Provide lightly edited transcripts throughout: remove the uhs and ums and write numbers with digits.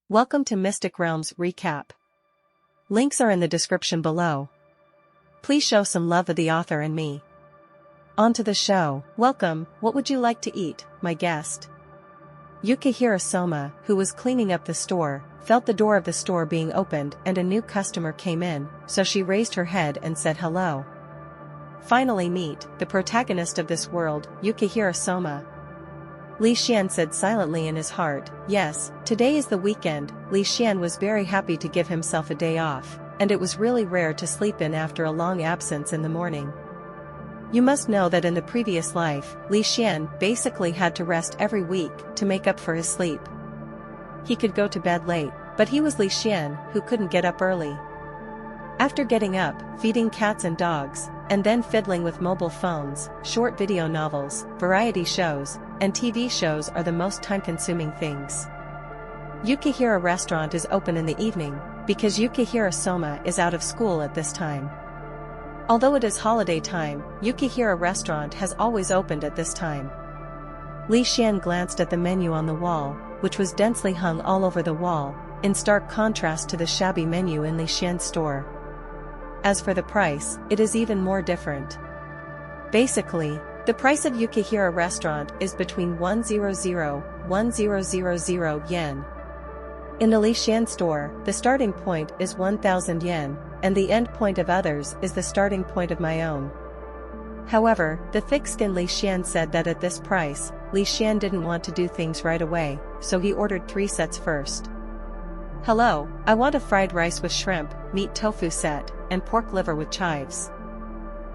Welcome to Mystic Realms Recap. Links are in the description below. Please show some love of the author and me. On to the show. Welcome. What would you like to eat, my guest? Yukihira Soma, who was cleaning up the store, felt the door of the store being opened and a new customer came in, so she raised her head and said hello. Finally meet the protagonist of this world, Yukihira Soma. Li Xian said silently in his heart. Yes, today is the weekend. Li Xian was very happy to give himself a day off, and it was really rare to sleep in after a long absence in the morning. You must know that in the previous life, Li Xian basically had to rest every week to make up for his sleep. He could go to bed late, but he was Li Xian who couldn't get up early. After getting up, feeding cats and dogs, and then fiddling with mobile phones, short video novels, variety shows, and TV shows are the most time-consuming things. Yukihira Restaurant is open in the evening, because Yukihira Soma is out of school at this time. Although it is holiday time, Yukihira Restaurant has always opened at this time. Li Xian glanced at the menu on the wall, which was densely hung all over the wall, in stark contrast to the shabby menu in Li Xian's store. As for the price, it is even more different. Basically, the price of Yukihira Restaurant is between 1,000–1,000 yen. In the Li Xian store, the starting point is 1,000 yen, and the end point of others is the starting point of my own. However, the thick-skinned Li Xian said that at this price, Li Xian didn't want to do things right away, so he ordered 3 sets first. Hello, I want a fried rice with shrimp, meat tofu set, and pork liver with chives.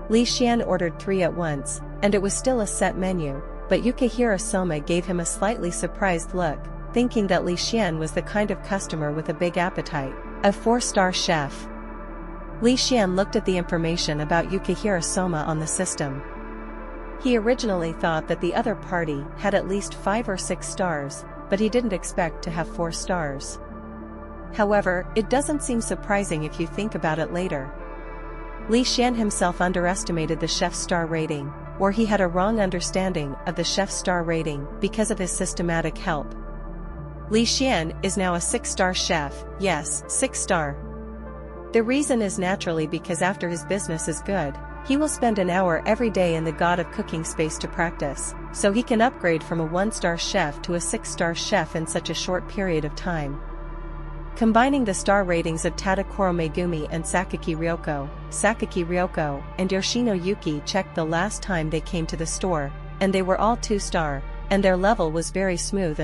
Li Xian ordered 3 at once, and it was still a set menu, but Yukihira Soma gave him a slightly surprised look, thinking that Li Xian was the kind of customer with a big appetite, a 4-star chef. Li Xian looked at the information about Yukihira Soma on the system. He originally thought that the other party had at least 5 or 6 stars, but he didn't expect to have 4 stars. However, it doesn't seem surprising if you think about it later. Li Xian himself underestimated the chef's star rating, or he had a wrong understanding of the chef's star rating because of his systematic help. Li Xian is now a 6-star chef, yes, 6-star. The reason is naturally because after his business is good, he will spend an hour every day in the God of Cooking space to practice, so he can upgrade from a 1-star chef to a 6-star chef in such a short period of time. Combining the star ratings of Tadakoro Megumi and Sakaki Ryoko, and Yoshino Yuki checked the last time they came to the store, and they were all 2-star, and their level was very smooth.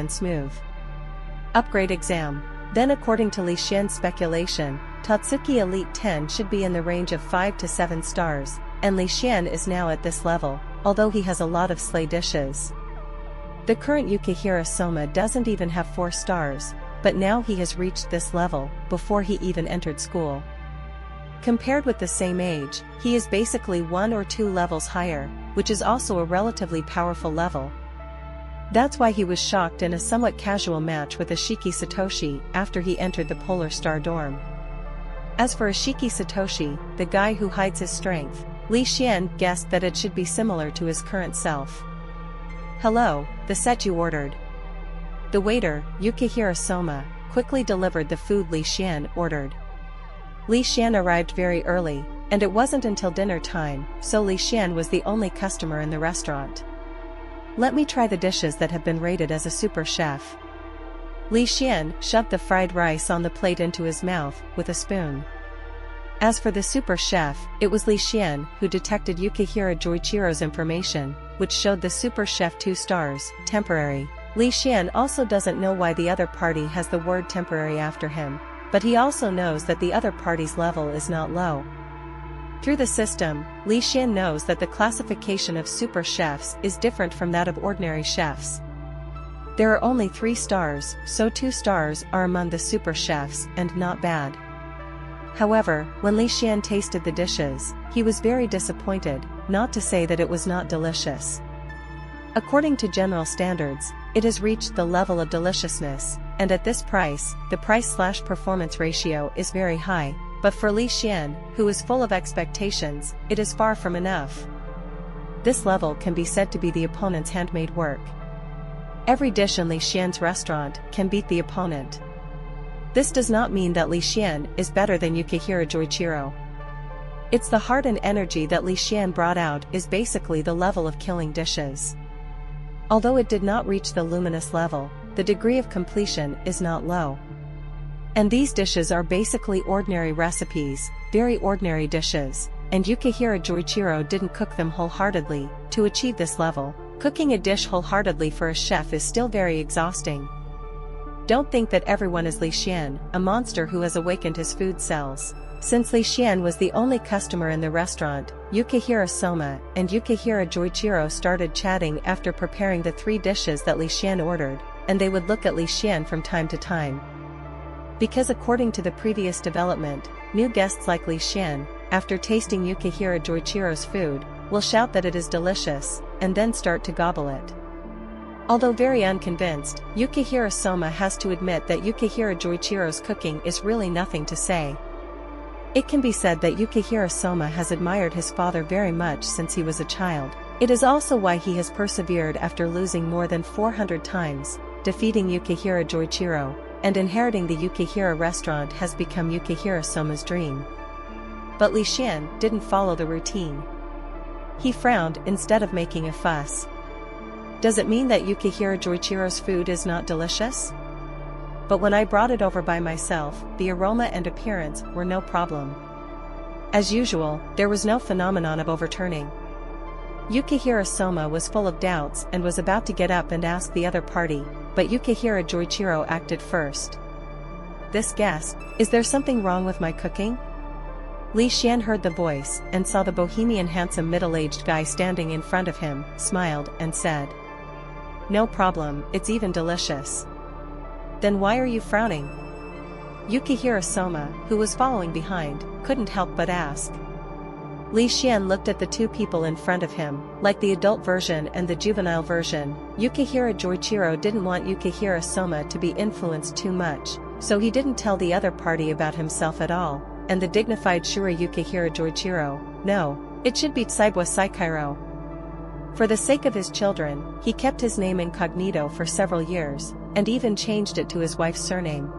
Upgrade exam. Then according to Li Xian's speculation, Totsuki Elite 10 should be in the range of 5 to 7 stars, and Li Xian is now at this level, although he has a lot of slay dishes. The current Yukihira Soma doesn't even have 4 stars, but now he has reached this level, before he even entered school. Compared with the same age, he is basically 1 or 2 levels higher, which is also a relatively powerful level. That's why he was shocked in a somewhat casual match with Ashiki Satoshi after he entered the Polar Star dorm. As for Ashiki Satoshi, the guy who hides his strength, Li Xian guessed that it should be similar to his current self. Hello, the set you ordered. The waiter, Yukihira Soma, quickly delivered the food Li Xian ordered. Li Xian arrived very early, and it wasn't until dinner time, so Li Xian was the only customer in the restaurant. Let me try the dishes that have been rated as a super chef. Li Xian shoved the fried rice on the plate into his mouth with a spoon. As for the super chef, it was Li Xian who detected Yukihira Joichiro's information, which showed the super chef 2 stars, temporary. Li Xian also doesn't know why the other party has the word temporary after him, but he also knows that the other party's level is not low. Through the system, Li Xian knows that the classification of super chefs is different from that of ordinary chefs. There are only 3 stars, so 2 stars are among the super chefs and not bad. However, when Li Xian tasted the dishes, he was very disappointed, not to say that it was not delicious. According to general standards, it has reached the level of deliciousness, and at this price, the price/performance ratio is very high, but for Li Xian, who is full of expectations, it is far from enough. This level can be said to be the opponent's handmade work. Every dish in Li Xian's restaurant can beat the opponent. This does not mean that Li Xian is better than Yukihira Joichiro. It's the heart and energy that Li Xian brought out is basically the level of killing dishes. Although it did not reach the luminous level, the degree of completion is not low. And these dishes are basically ordinary recipes, very ordinary dishes, and Yukihira Joichiro didn't cook them wholeheartedly. To achieve this level, cooking a dish wholeheartedly for a chef is still very exhausting. Don't think that everyone is Li Xian, a monster who has awakened his food cells. Since Li Xian was the only customer in the restaurant, Yukihira Soma and Yukihira Joichiro started chatting after preparing the 3 dishes that Li Xian ordered, and they would look at Li Xian from time to time. Because according to the previous development, new guests like Li Xian, after tasting Yukihira Joichiro's food, will shout that it is delicious, and then start to gobble it. Although very unconvinced, Yukihira Soma has to admit that Yukihira Joichiro's cooking is really nothing to say. It can be said that Yukihira Soma has admired his father very much since he was a child. It is also why he has persevered after losing more than 400 times, defeating Yukihira Joichiro, and inheriting the Yukihira restaurant has become Yukihira Soma's dream. But Li Xian didn't follow the routine. He frowned instead of making a fuss. Does it mean that Yukihira Joichiro's food is not delicious? But when I brought it over by myself, the aroma and appearance were no problem. As usual, there was no phenomenon of overturning. Yukihira Soma was full of doubts and was about to get up and ask the other party, but Yukihira Joichiro acted first. This guest, is there something wrong with my cooking? Li Xian heard the voice and saw the bohemian handsome middle-aged guy standing in front of him, smiled and said, "No problem, it's even delicious." "Then why are you frowning?" Yukihira Soma, who was following behind, couldn't help but ask. Li Xian looked at the 2 people in front of him, like the adult version and the juvenile version. Yukihira Joichiro didn't want Yukihira Soma to be influenced too much, so he didn't tell the other party about himself at all, and the dignified Shura Yukihira Joichiro, no, it should be Tsaibwa Saikairo. For the sake of his children, he kept his name incognito for several years, and even changed it to his wife's surname.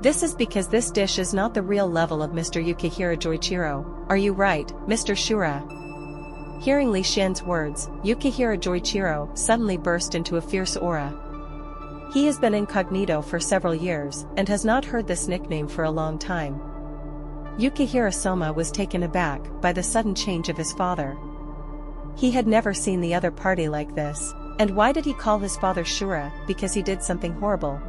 This is because this dish is not the real level of Mr. Yukihira Joichiro. Are you right, Mr. Shura? Hearing Li Xian's words, Yukihira Joichiro suddenly burst into a fierce aura. He has been incognito for several years, and has not heard this nickname for a long time. Yukihira Soma was taken aback by the sudden change of his father. He had never seen the other party like this, and why did he call his father Shura? Because he did something horrible.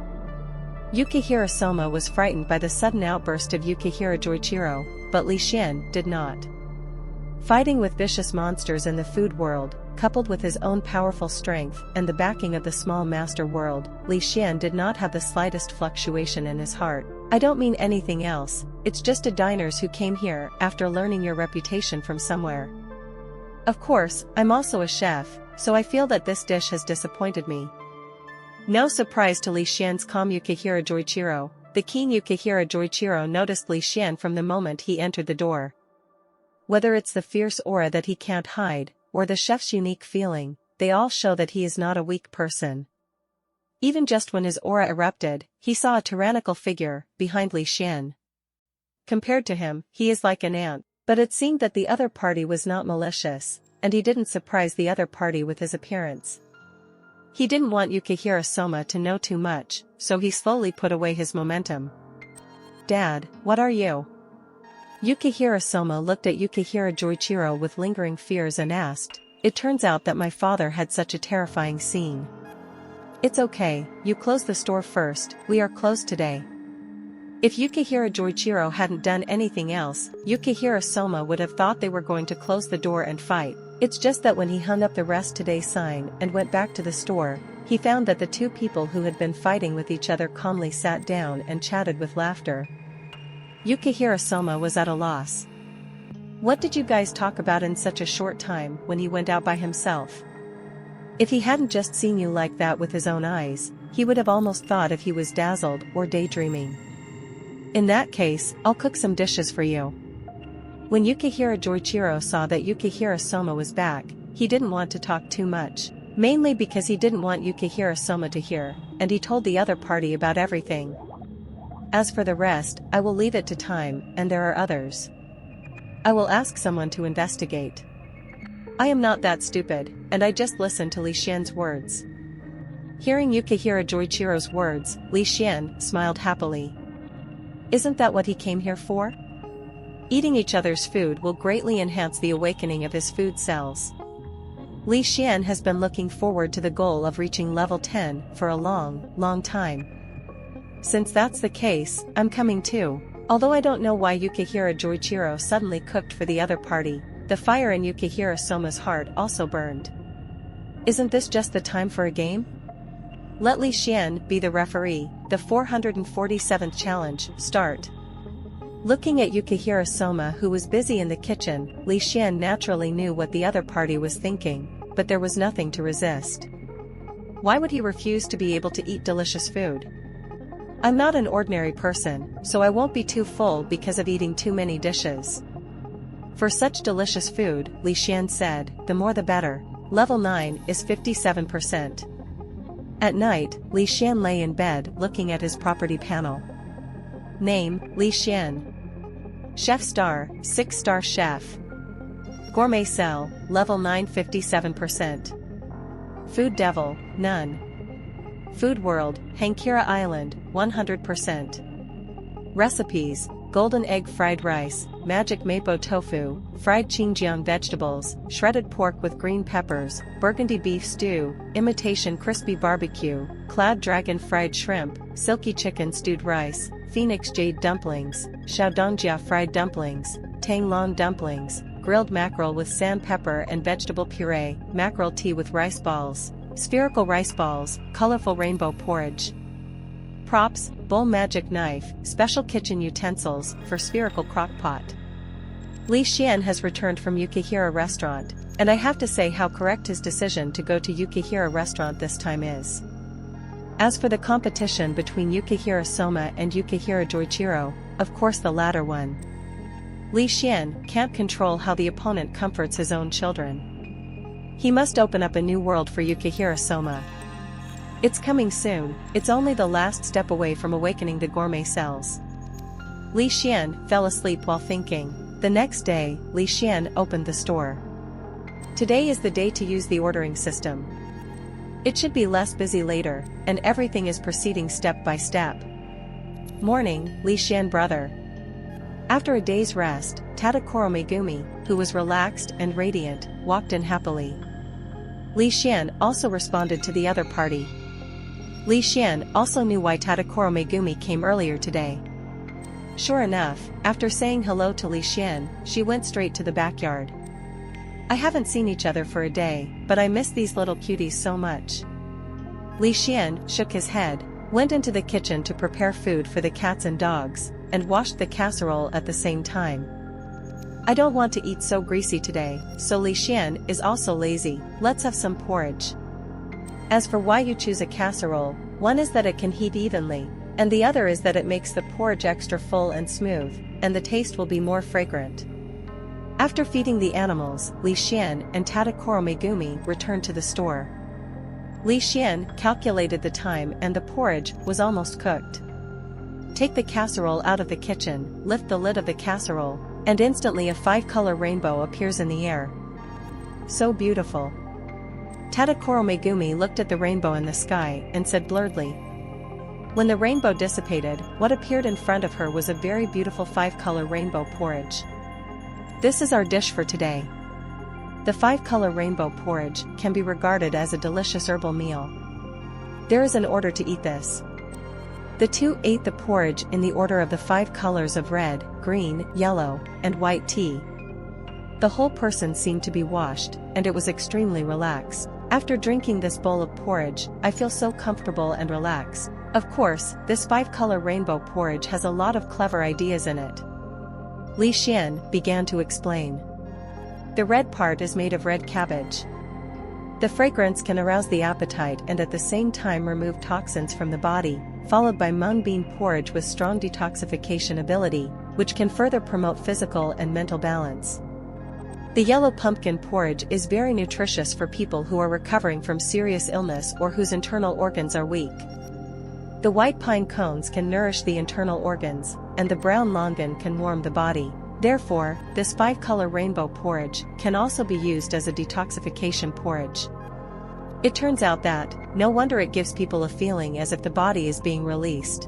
Yukihira Soma was frightened by the sudden outburst of Yukihira Joichiro, but Li Xian did not. Fighting with vicious monsters in the food world, coupled with his own powerful strength and the backing of the small master world, Li Xian did not have the slightest fluctuation in his heart. I don't mean anything else, it's just a diners who came here after learning your reputation from somewhere. Of course, I'm also a chef, so I feel that this dish has disappointed me. No surprise to Li Xian's calm Yukihira Joichiro, the keen Yukihira Joichiro noticed Li Xian from the moment he entered the door. Whether it's the fierce aura that he can't hide, or the chef's unique feeling, they all show that he is not a weak person. Even just when his aura erupted, he saw a tyrannical figure behind Li Xian. Compared to him, he is like an ant. But it seemed that the other party was not malicious, and he didn't surprise the other party with his appearance. He didn't want Yukihira Soma to know too much, so he slowly put away his momentum. "Dad, what are you?" Yukihira Soma looked at Yukihira Joichiro with lingering fears and asked, "It turns out that my father had such a terrifying scene." "It's okay, you close the store first, we are closed today." If Yukihira Joichiro hadn't done anything else, Yukihira Soma would have thought they were going to close the door and fight. It's just that when he hung up the "Rest Today" sign and went back to the store, he found that the 2 people who had been fighting with each other calmly sat down and chatted with laughter. Yukihira Soma was at a loss. What did you guys talk about in such a short time when he went out by himself? If he hadn't just seen you like that with his own eyes, he would have almost thought if he was dazzled or daydreaming. In that case, I'll cook some dishes for you. When Yukihira Joichiro saw that Yukihira Soma was back, he didn't want to talk too much, mainly because he didn't want Yukihira Soma to hear, and he told the other party about everything. As for the rest, I will leave it to time, and there are others. I will ask someone to investigate. I am not that stupid, and I just listened to Li Xian's words. Hearing Yukihira Joichiro's words, Li Xian smiled happily. Isn't that what he came here for? Eating each other's food will greatly enhance the awakening of his food cells. Li Xian has been looking forward to the goal of reaching level 10 for a long time. Since that's the case, I'm coming too. Although I don't know why Yukihira Joichiro suddenly cooked for the other party, the fire in Yukihira Soma's heart also burned. Isn't this just the time for a game? Let Li Xian be the referee. The 447th challenge, start. Looking at Yukihira Soma, who was busy in the kitchen, Li Xian naturally knew what the other party was thinking, but there was nothing to resist. Why would he refuse to be able to eat delicious food? I'm not an ordinary person, so I won't be too full because of eating too many dishes. For such delicious food, Li Xian said, the more the better. Level 9 is 57%. At night, Li Xian lay in bed looking at his property panel. Name, Li Xian. Chef star, 6-star chef. Gourmet cell, level 9 57%. Food devil, none. Food world, Keira Island, 100%. Recipes, golden egg fried rice, magic mapo tofu, fried Xinjiang vegetables, shredded pork with green peppers, burgundy beef stew, imitation crispy barbecue, cloud dragon fried shrimp, silky chicken stewed rice, phoenix jade dumplings, xiaodongjia fried dumplings, tanglong dumplings, grilled mackerel with sandpepper and vegetable puree, mackerel tea with rice balls, spherical rice balls, colorful rainbow porridge. Props, bowl magic knife, special kitchen utensils for spherical crockpot. Li Xian has returned from Yukihira restaurant, and I have to say how correct his decision to go to Yukihira restaurant this time is. As for the competition between Yukihira Soma and Yukihira Joichiro, of course the latter one. Li Xian can't control how the opponent comforts his own children. He must open up a new world for Yukihira Soma. It's coming soon, it's only the last step away from awakening the gourmet cells. Li Xian fell asleep while thinking. The next day, Li Xian opened the store. Today is the day to use the ordering system. It should be less busy later, and everything is proceeding step by step. Morning, Li Xian brother. After a day's rest, Tadakoro Megumi, who was relaxed and radiant, walked in happily. Li Xian also responded to the other party. Li Xian also knew why Tadakoro Megumi came earlier today. Sure enough, after saying hello to Li Xian, she went straight to the backyard. I haven't seen each other for a day, but I miss these little cuties so much. Li Xian shook his head, went into the kitchen to prepare food for the cats and dogs, and washed the casserole at the same time. I don't want to eat so greasy today, so Li Xian is also lazy. Let's have some porridge. As for why you choose a casserole, one is that it can heat evenly, and the other is that it makes the porridge extra full and smooth, and the taste will be more fragrant. After feeding the animals, Li Xian and Tadakoro Megumi returned to the store. Li Xian calculated the time and the porridge was almost cooked. Take the casserole out of the kitchen, lift the lid of the casserole, and instantly a 5-color rainbow appears in the air. So beautiful. Tadakoro Megumi looked at the rainbow in the sky and said blurredly. When the rainbow dissipated, what appeared in front of her was a very beautiful 5-color rainbow porridge. This is our dish for today. The 5-color rainbow porridge can be regarded as a delicious herbal meal. There is an order to eat this. The two ate the porridge in the order of the 5 colors of red, green, yellow, and white tea. The whole person seemed to be washed, and it was extremely relaxed. After drinking this bowl of porridge, I feel so comfortable and relaxed. Of course, this 5-color rainbow porridge has a lot of clever ideas in it. Li Xian began to explain. The red part is made of red cabbage. The fragrance can arouse the appetite and at the same time remove toxins from the body, followed by mung bean porridge with strong detoxification ability, which can further promote physical and mental balance. The yellow pumpkin porridge is very nutritious for people who are recovering from serious illness or whose internal organs are weak. The white pine cones can nourish the internal organs, and the brown longan can warm the body. Therefore, this 5-color rainbow porridge can also be used as a detoxification porridge. It turns out that, no wonder it gives people a feeling as if the body is being released.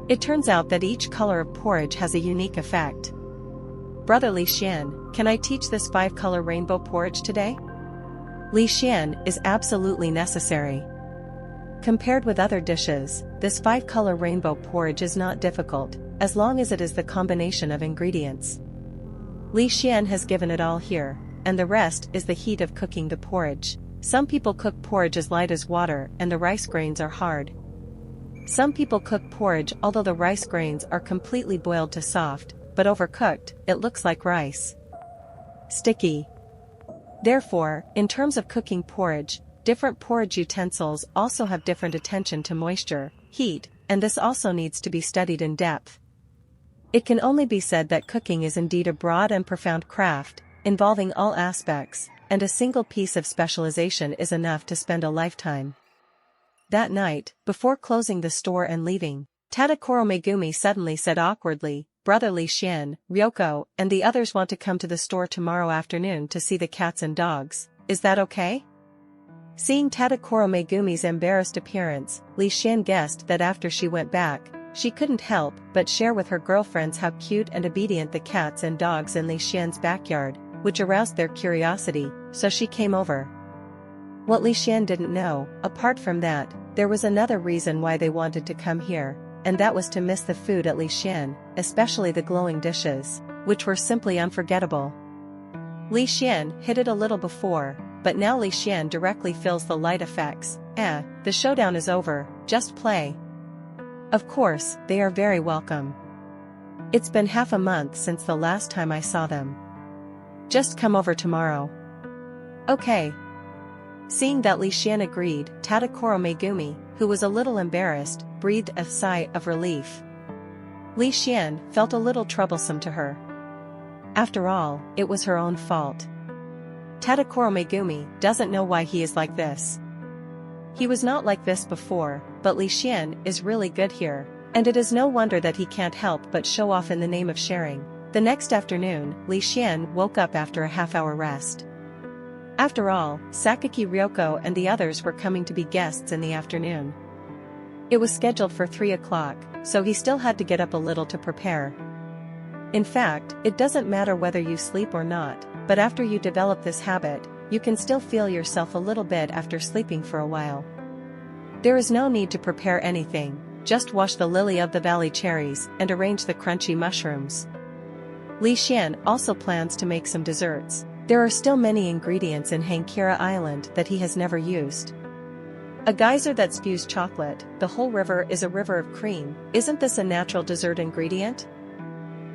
It turns out that each color of porridge has a unique effect. Brother Li Xian, can I teach this 5-color rainbow porridge today? Li Xian is absolutely necessary. Compared with other dishes, this 5-color rainbow porridge is not difficult, as long as it is the combination of ingredients. Li Xian has given it all here, and the rest is the heat of cooking the porridge. Some people cook porridge as light as water and the rice grains are hard. Some people cook porridge although the rice grains are completely boiled to soft, but overcooked, it looks like rice. Sticky. Therefore, in terms of cooking porridge, different porridge utensils also have different attention to moisture, heat, and this also needs to be studied in depth. It can only be said that cooking is indeed a broad and profound craft, involving all aspects, and a single piece of specialization is enough to spend a lifetime. That night, before closing the store and leaving, Tadakoro Megumi suddenly said awkwardly, "Brother Li Xian, Ryoko, and the others want to come to the store tomorrow afternoon to see the cats and dogs. Is that okay?" Seeing Tadakoro Megumi's embarrassed appearance, Li Xian guessed that after she went back, she couldn't help but share with her girlfriends how cute and obedient the cats and dogs in Li Xian's backyard, which aroused their curiosity, so she came over. What Li Xian didn't know, apart from that, there was another reason why they wanted to come here, and that was to miss the food at Li Xian, especially the glowing dishes, which were simply unforgettable. Li Xian hid it a little before, but now Li Xian directly feels the light effects. The showdown is over, just play. Of course, they are very welcome. It's been half a month since the last time I saw them. Just come over tomorrow. Okay. Seeing that Li Xian agreed, Tadakoro Megumi, who was a little embarrassed, breathed a sigh of relief. Li Xian felt a little troublesome to her. After all, it was her own fault. Tadakoro Megumi doesn't know why he is like this. He was not like this before, but Li Xian is really good here, and it is no wonder that he can't help but show off in the name of sharing. The next afternoon, Li Xian woke up after a half-hour rest. After all, Sakaki Ryoko and the others were coming to be guests in the afternoon. It was scheduled for 3 o'clock, so he still had to get up a little to prepare. In fact, it doesn't matter whether you sleep or not, but after you develop this habit, you can still feel yourself a little bit after sleeping for a while. There is no need to prepare anything, just wash the lily-of-the-valley cherries and arrange the crunchy mushrooms. Li Xian also plans to make some desserts. There are still many ingredients in Keira Island that he has never used. A geyser that spews chocolate, the whole river is a river of cream. Isn't this a natural dessert ingredient?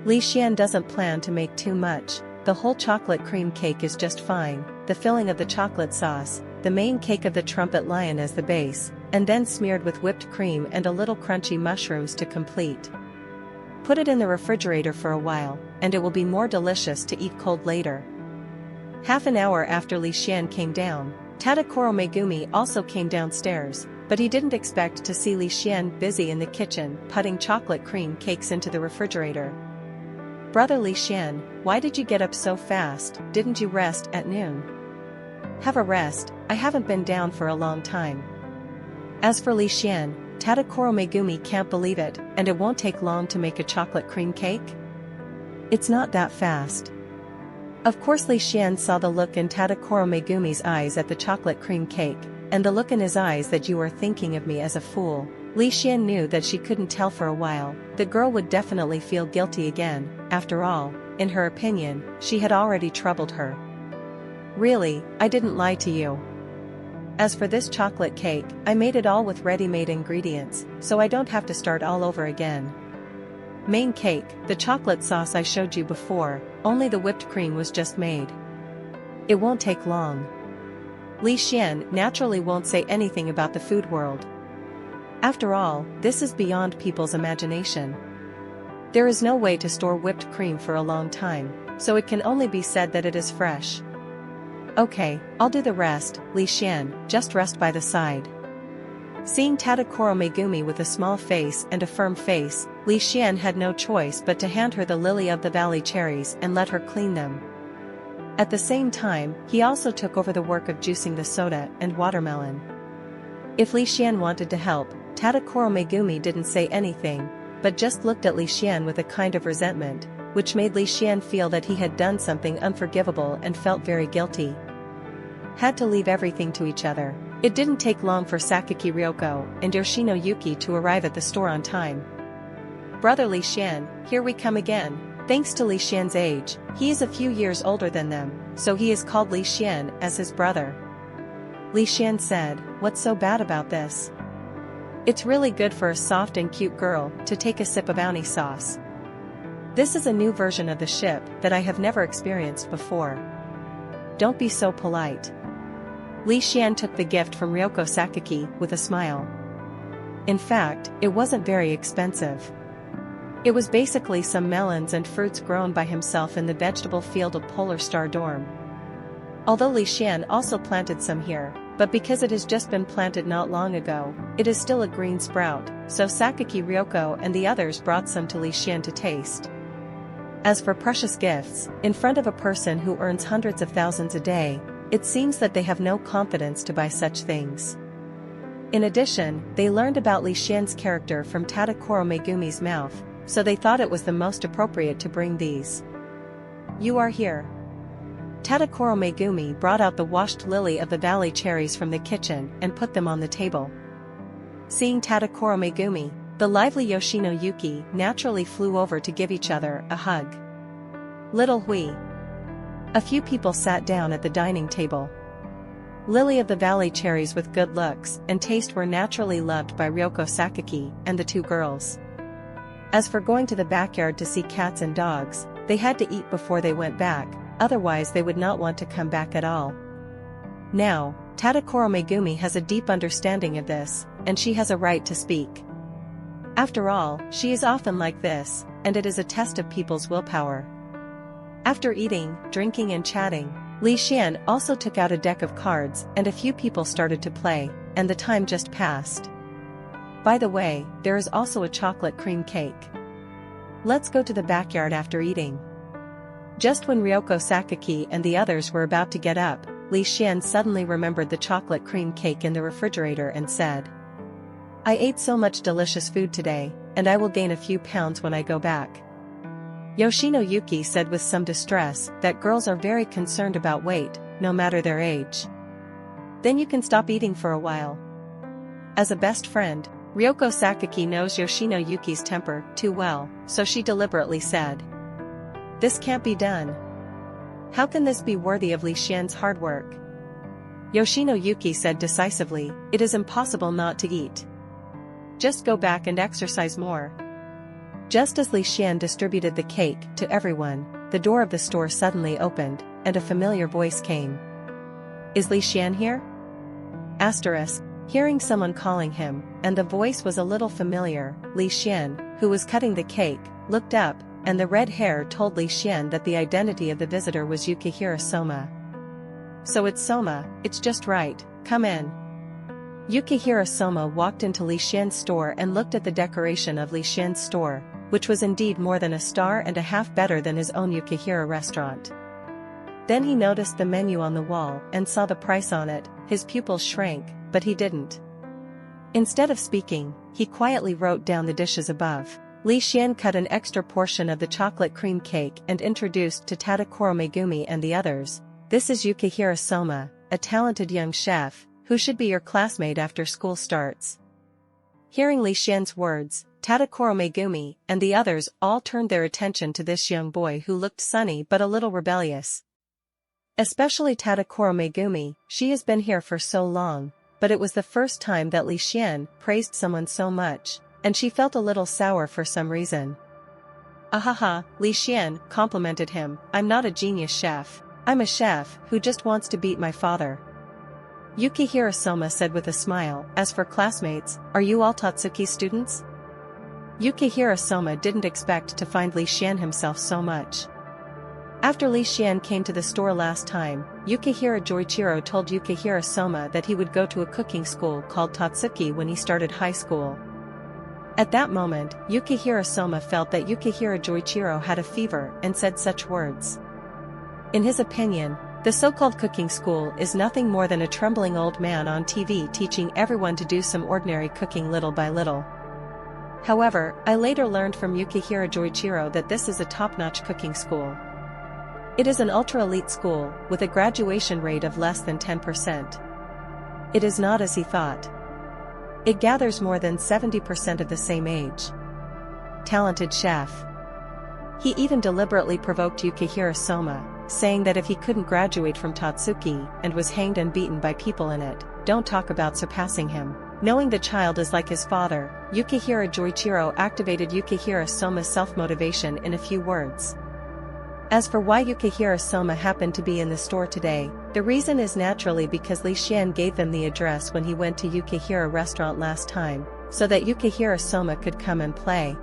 Li Xian doesn't plan to make too much. The whole chocolate cream cake is just fine, the filling of the chocolate sauce, the main cake of the trumpet lion as the base, and then smeared with whipped cream and a little crunchy mushrooms to complete. Put it in the refrigerator for a while, and it will be more delicious to eat cold later. Half an hour after Li Xian came down, Tadakoro Megumi also came downstairs, but he didn't expect to see Li Xian busy in the kitchen putting chocolate cream cakes into the refrigerator. "Brother Li Xian, why did you get up so fast? Didn't you rest at noon?" "Have a rest, I haven't been down for a long time." As for Li Xian, Tadakoro Megumi can't believe it, and it won't take long to make a chocolate cream cake? It's not that fast. Of course Li Xian saw the look in Tadakoro Megumi's eyes at the chocolate cream cake, and the look in his eyes that "you were thinking of me as a fool." Li Xian knew that she couldn't tell for a while. The girl would definitely feel guilty again. After all, in her opinion, she had already troubled her. "Really, I didn't lie to you. As for this chocolate cake, I made it all with ready-made ingredients, so I don't have to start all over again. Main cake, the chocolate sauce I showed you before, only the whipped cream was just made. It won't take long." Li Xian naturally won't say anything about the food world. After all, this is beyond people's imagination. There is no way to store whipped cream for a long time, so it can only be said that it is fresh. "Okay, I'll do the rest, Li Xian, just rest by the side." Seeing Tadakoro Megumi with a small face and a firm face, Li Xian had no choice but to hand her the lily of the valley cherries and let her clean them. At the same time, he also took over the work of juicing the soda and watermelon. If Li Xian wanted to help, Tadakoro Megumi didn't say anything, but just looked at Li Xian with a kind of resentment, which made Li Xian feel that he had done something unforgivable and felt very guilty. Had to leave everything to each other. It didn't take long for Sakaki Ryoko and Yoshino Yuki to arrive at the store on time. "Brother Li Xian, here we come again." Thanks to Li Xian's age, he is a few years older than them, so he is called Li Xian as his brother. Li Xian said, "What's so bad about this? It's really good for a soft and cute girl to take a sip of brownie sauce. This is a new version of the ship that I have never experienced before. Don't be so polite." Li Xian took the gift from Ryoko Sakaki with a smile. In fact, it wasn't very expensive. It was basically some melons and fruits grown by himself in the vegetable field of Polar Star Dorm. Although Li Xian also planted some here, but because it has just been planted not long ago, it is still a green sprout, so Sakaki Ryoko and the others brought some to Li Xian to taste. As for precious gifts, in front of a person who earns hundreds of thousands a day, it seems that they have no confidence to buy such things. In addition, they learned about Li Xian's character from Tadakoro Megumi's mouth, so they thought it was the most appropriate to bring these. "You are here." Tadakoro Megumi brought out the washed lily of the valley cherries from the kitchen and put them on the table. Seeing Tadakoro Megumi, the lively Yoshino Yuki naturally flew over to give each other a hug. Little Hui. A few people sat down at the dining table. Lily of the Valley cherries with good looks and taste were naturally loved by Ryoko Sakaki and the two girls. As for going to the backyard to see cats and dogs, they had to eat before they went back, otherwise they would not want to come back at all. Now, Tadakoro Megumi has a deep understanding of this, and she has a right to speak. After all, she is often like this, and it is a test of people's willpower. After eating, drinking and chatting, Li Xian also took out a deck of cards and a few people started to play, and the time just passed. By the way, there is also a chocolate cream cake. Let's go to the backyard after eating. Just when Ryoko Sakaki and the others were about to get up, Li Xian suddenly remembered the chocolate cream cake in the refrigerator and said, "I ate so much delicious food today, and I will gain a few pounds when I go back." Yoshino Yuki said with some distress that girls are very concerned about weight, no matter their age. "Then you can stop eating for a while." As a best friend, Ryoko Sakaki knows Yoshino Yuki's temper too well, so she deliberately said, "This can't be done. How can this be worthy of Li Xian's hard work?" Yoshino Yuki said decisively, "It is impossible not to eat. Just go back and exercise more." Just as Li Xian distributed the cake to everyone, the door of the store suddenly opened, and a familiar voice came. "Is Li Xian here?" Hearing someone calling him, and the voice was a little familiar, Li Xian, who was cutting the cake, looked up, and the red hair told Li Xian that the identity of the visitor was Yukihira Soma. "So it's Soma, it's just right, come in." Yukihira Soma walked into Li Xian's store and looked at the decoration of Li Xian's store, which was indeed more than a star and a half better than his own Yukihira restaurant. Then he noticed the menu on the wall and saw the price on it. His pupils shrank, but he didn't. Instead of speaking, he quietly wrote down the dishes above. Li Xian cut an extra portion of the chocolate cream cake and introduced to Tadakoro Megumi and the others, "This is Yukihira Soma, a talented young chef, who should be your classmate after school starts." Hearing Li Xian's words, Tadakoro Megumi and the others all turned their attention to this young boy who looked sunny but a little rebellious. Especially Tadakoro Megumi, she has been here for so long, but it was the first time that Li Xian praised someone so much, and she felt a little sour for some reason. "Ahaha," Li Xian complimented him, "I'm not a genius chef. I'm a chef who just wants to beat my father." Yukihira Soma said with a smile, "As for classmates, are you all Tatsuki students?" Yukihira Soma didn't expect to find Li Xian himself so much. After Li Xian came to the store last time, Yukihira Joichiro told Yukihira Soma that he would go to a cooking school called Tatsuki when he started high school. At that moment, Yukihira Soma felt that Yukihira Joichiro had a fever and said such words. In his opinion, the so-called cooking school is nothing more than a trembling old man on TV teaching everyone to do some ordinary cooking little by little. However, I later learned from Yukihira Joichiro that this is a top-notch cooking school. It is an ultra-elite school, with a graduation rate of less than 10%. It is not as he thought. It gathers more than 70% of the same age. Talented chef. He even deliberately provoked Yukihira Soma, saying that if he couldn't graduate from Tatsuki and was hanged and beaten by people in it, don't talk about surpassing him. Knowing the child is like his father, Yukihira Joichiro activated Yukihira Soma's self-motivation in a few words. As for why Yukihira Soma happened to be in the store today, the reason is naturally because Li Xian gave them the address when he went to Yukihira restaurant last time, so that Yukihira Soma could come and play.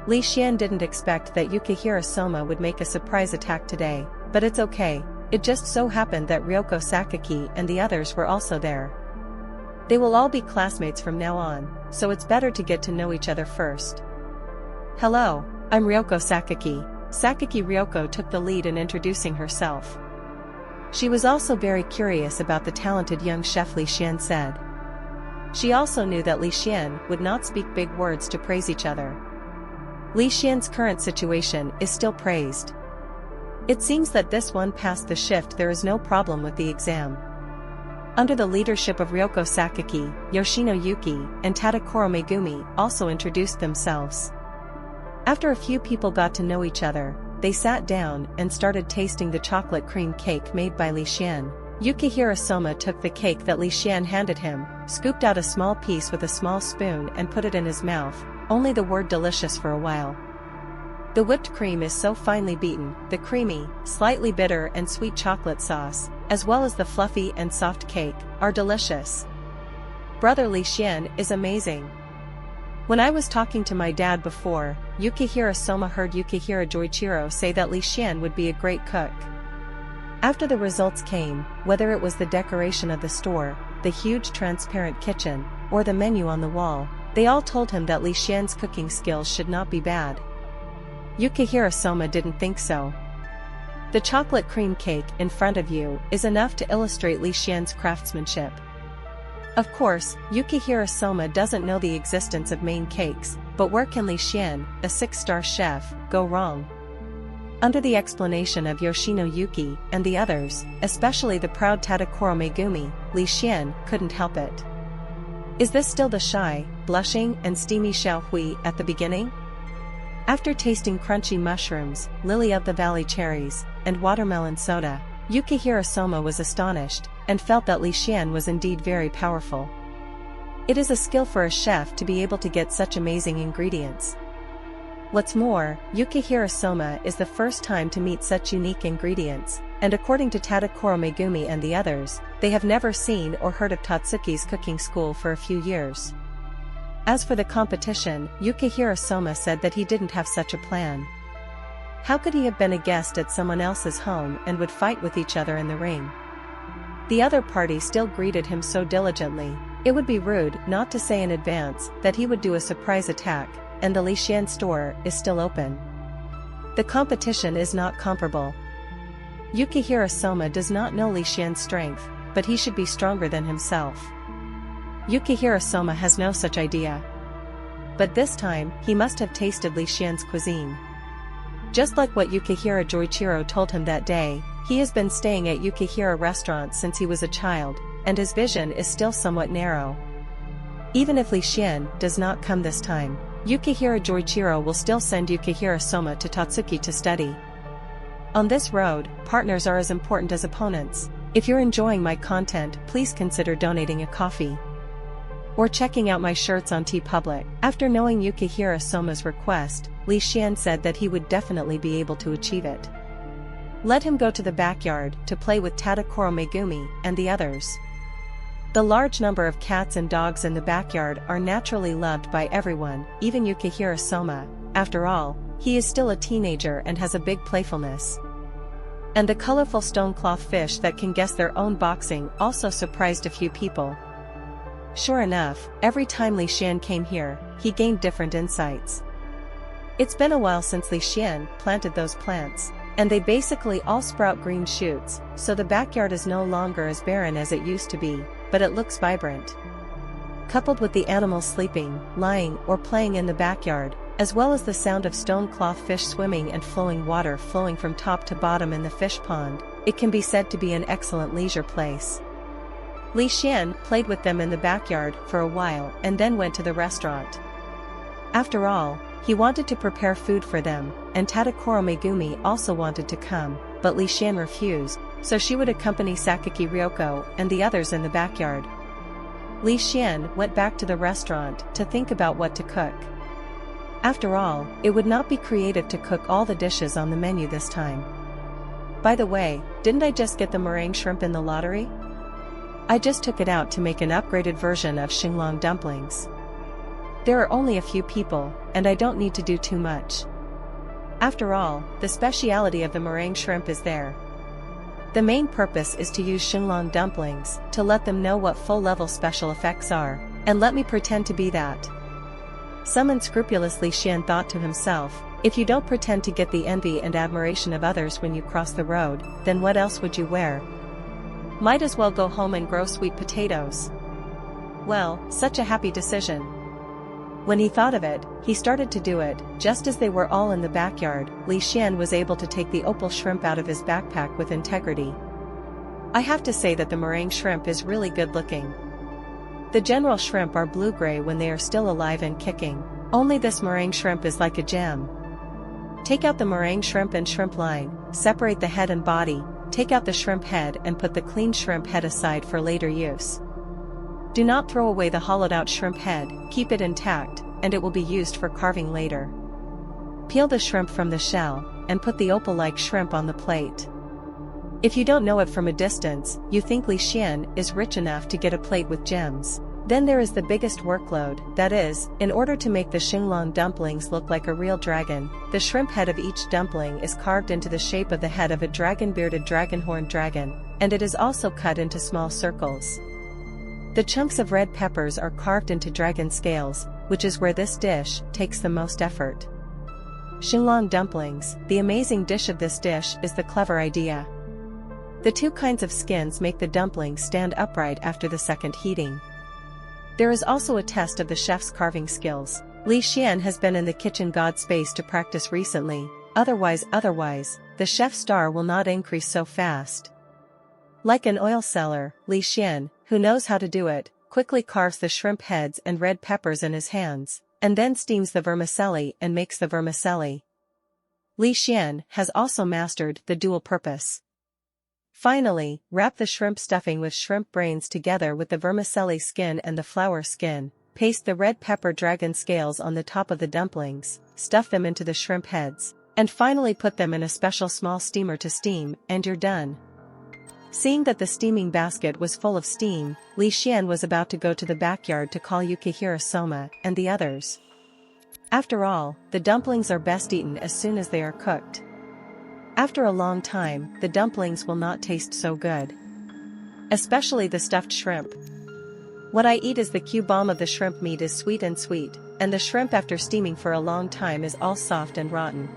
Li Xian didn't expect that Yukihira Soma would make a surprise attack today, but it's okay, it just so happened that Ryoko Sakaki and the others were also there. They will all be classmates from now on, so it's better to get to know each other first. Hello, I'm Ryoko Sakaki. Sakaki Ryoko took the lead in introducing herself. She was also very curious about the talented young chef Li Xian said. She also knew that Li Xian would not speak big words to praise each other. Li Xian's current situation is still praised. It seems that this one passed the shift. There is no problem with the exam. Under the leadership of Ryoko Sakaki, Yoshino Yuki, and Tadakoro Megumi also introduced themselves. After a few people got to know each other, they sat down and started tasting the chocolate cream cake made by Li Xian. Yukihira Soma took the cake that Li Xian handed him, scooped out a small piece with a small spoon and put it in his mouth, only the word delicious for a while. The whipped cream is so finely beaten, the creamy, slightly bitter and sweet chocolate sauce, as well as the fluffy and soft cake, are delicious. Brother Li Xian is amazing. When I was talking to my dad before, Yukihira Soma heard Yukihira Joichiro say that Li Xian would be a great cook. After the results came, whether it was the decoration of the store, the huge transparent kitchen, or the menu on the wall, they all told him that Li Xian's cooking skills should not be bad. Yukihira Soma didn't think so. The chocolate cream cake in front of you is enough to illustrate Li Xian's craftsmanship. Of course, Yukihira Soma doesn't know the existence of main cakes, but where can Li Xian, a 6-star chef, go wrong? Under the explanation of Yoshino Yuki and the others, especially the proud Tadakoro Megumi, Li Xian couldn't help it. Is this still the shy, blushing and steamy Xiao Hui at the beginning? After tasting crunchy mushrooms, lily-of-the-valley cherries, and watermelon soda, Yukihira Soma was astonished, and felt that Li Xian was indeed very powerful. It is a skill for a chef to be able to get such amazing ingredients. What's more, Yukihira Soma is the first time to meet such unique ingredients, and according to Tadakoro Megumi and the others, they have never seen or heard of Tatsuki's cooking school for a few years. As for the competition, Yukihira Soma said that he didn't have such a plan. How could he have been a guest at someone else's home and would fight with each other in the ring? The other party still greeted him so diligently. It would be rude not to say in advance that he would do a surprise attack, and the Li Xian store is still open. The competition is not comparable. Yukihira Soma does not know Li Xian's strength, but he should be stronger than himself. Yukihira Soma has no such idea. But this time, he must have tasted Li Xian's cuisine. Just like what Yukihira Joichiro told him that day, he has been staying at Yukihira restaurant since he was a child, and his vision is still somewhat narrow. Even if Li Xian does not come this time, Yukihira Joichiro will still send Yukihira Soma to Tatsuki to study. On this road, partners are as important as opponents. If you're enjoying my content, please consider donating a coffee or checking out my shirts on TeePublic. After knowing Yukihira Soma's request, Li Xian said that he would definitely be able to achieve it. Let him go to the backyard to play with Tadakoro Megumi and the others. The large number of cats and dogs in the backyard are naturally loved by everyone, even Yukihira Soma. After all, he is still a teenager and has a big playfulness. And the colorful stonecloth fish that can guess their own boxing also surprised a few people. Sure enough, every time Li Xian came here, he gained different insights. It's been a while since Li Xian planted those plants, and they basically all sprout green shoots, so the backyard is no longer as barren as it used to be, but it looks vibrant. Coupled with the animals sleeping, lying, or playing in the backyard, as well as the sound of stone-cloth fish swimming and flowing water flowing from top to bottom in the fish pond, it can be said to be an excellent leisure place. Li Xian played with them in the backyard for a while and then went to the restaurant. After all, he wanted to prepare food for them, and Tadakoro Megumi also wanted to come, but Li Xian refused, so she would accompany Sakaki Ryoko and the others in the backyard. Li Xian went back to the restaurant to think about what to cook. After all, it would not be creative to cook all the dishes on the menu this time. By the way, didn't I just get the meringue shrimp in the lottery? I just took it out to make an upgraded version of xinglong dumplings. There are only a few people, and I don't need to do too much. After all, the speciality of the meringue shrimp is there. The main purpose is to use xinglong dumplings to let them know what full-level special effects are, and let me pretend to be that. Some unscrupulous Li Xian thought to himself, if you don't pretend to get the envy and admiration of others when you cross the road, then what else would you wear? Might as well go home and grow sweet potatoes. Well, such a happy decision. When he thought of it, he started to do it. Just as they were all in the backyard, Li Xian was able to take the opal shrimp out of his backpack with integrity. I have to say that the meringue shrimp is really good looking. The general shrimp are blue-gray when they are still alive and kicking, only this meringue shrimp is like a gem. Take out the meringue shrimp and shrimp line, separate the head and body, take out the shrimp head and put the clean shrimp head aside for later use. Do not throw away the hollowed-out shrimp head, keep it intact, and it will be used for carving later. Peel the shrimp from the shell, and put the opal-like shrimp on the plate. If you don't know it from a distance, you think Li Xian is rich enough to get a plate with gems. Then there is the biggest workload, that is, in order to make the xinglong dumplings look like a real dragon, the shrimp head of each dumpling is carved into the shape of the head of a dragon-bearded dragon-horned dragon, and it is also cut into small circles. The chunks of red peppers are carved into dragon scales, which is where this dish takes the most effort. Xinglong dumplings, the amazing dish of this dish is the clever idea. The two kinds of skins make the dumplings stand upright after the second heating. There is also a test of the chef's carving skills. Li Xian has been in the kitchen god space to practice recently, otherwise, the chef's star will not increase so fast. Like an oil seller, Li Xian, who knows how to do it, quickly carves the shrimp heads and red peppers in his hands, and then steams the vermicelli and makes the vermicelli. Li Xian has also mastered the dual purpose. Finally, wrap the shrimp stuffing with shrimp brains together with the vermicelli skin and the flour skin, paste the red pepper dragon scales on the top of the dumplings, stuff them into the shrimp heads, and finally put them in a special small steamer to steam, and you're done. Seeing that the steaming basket was full of steam, Li Xian was about to go to the backyard to call Yukihira Soma and the others. After all, the dumplings are best eaten as soon as they are cooked. After a long time, the dumplings will not taste so good. Especially the stuffed shrimp. What I eat is the Q-bomb of the shrimp meat is sweet, and the shrimp after steaming for a long time is all soft and rotten.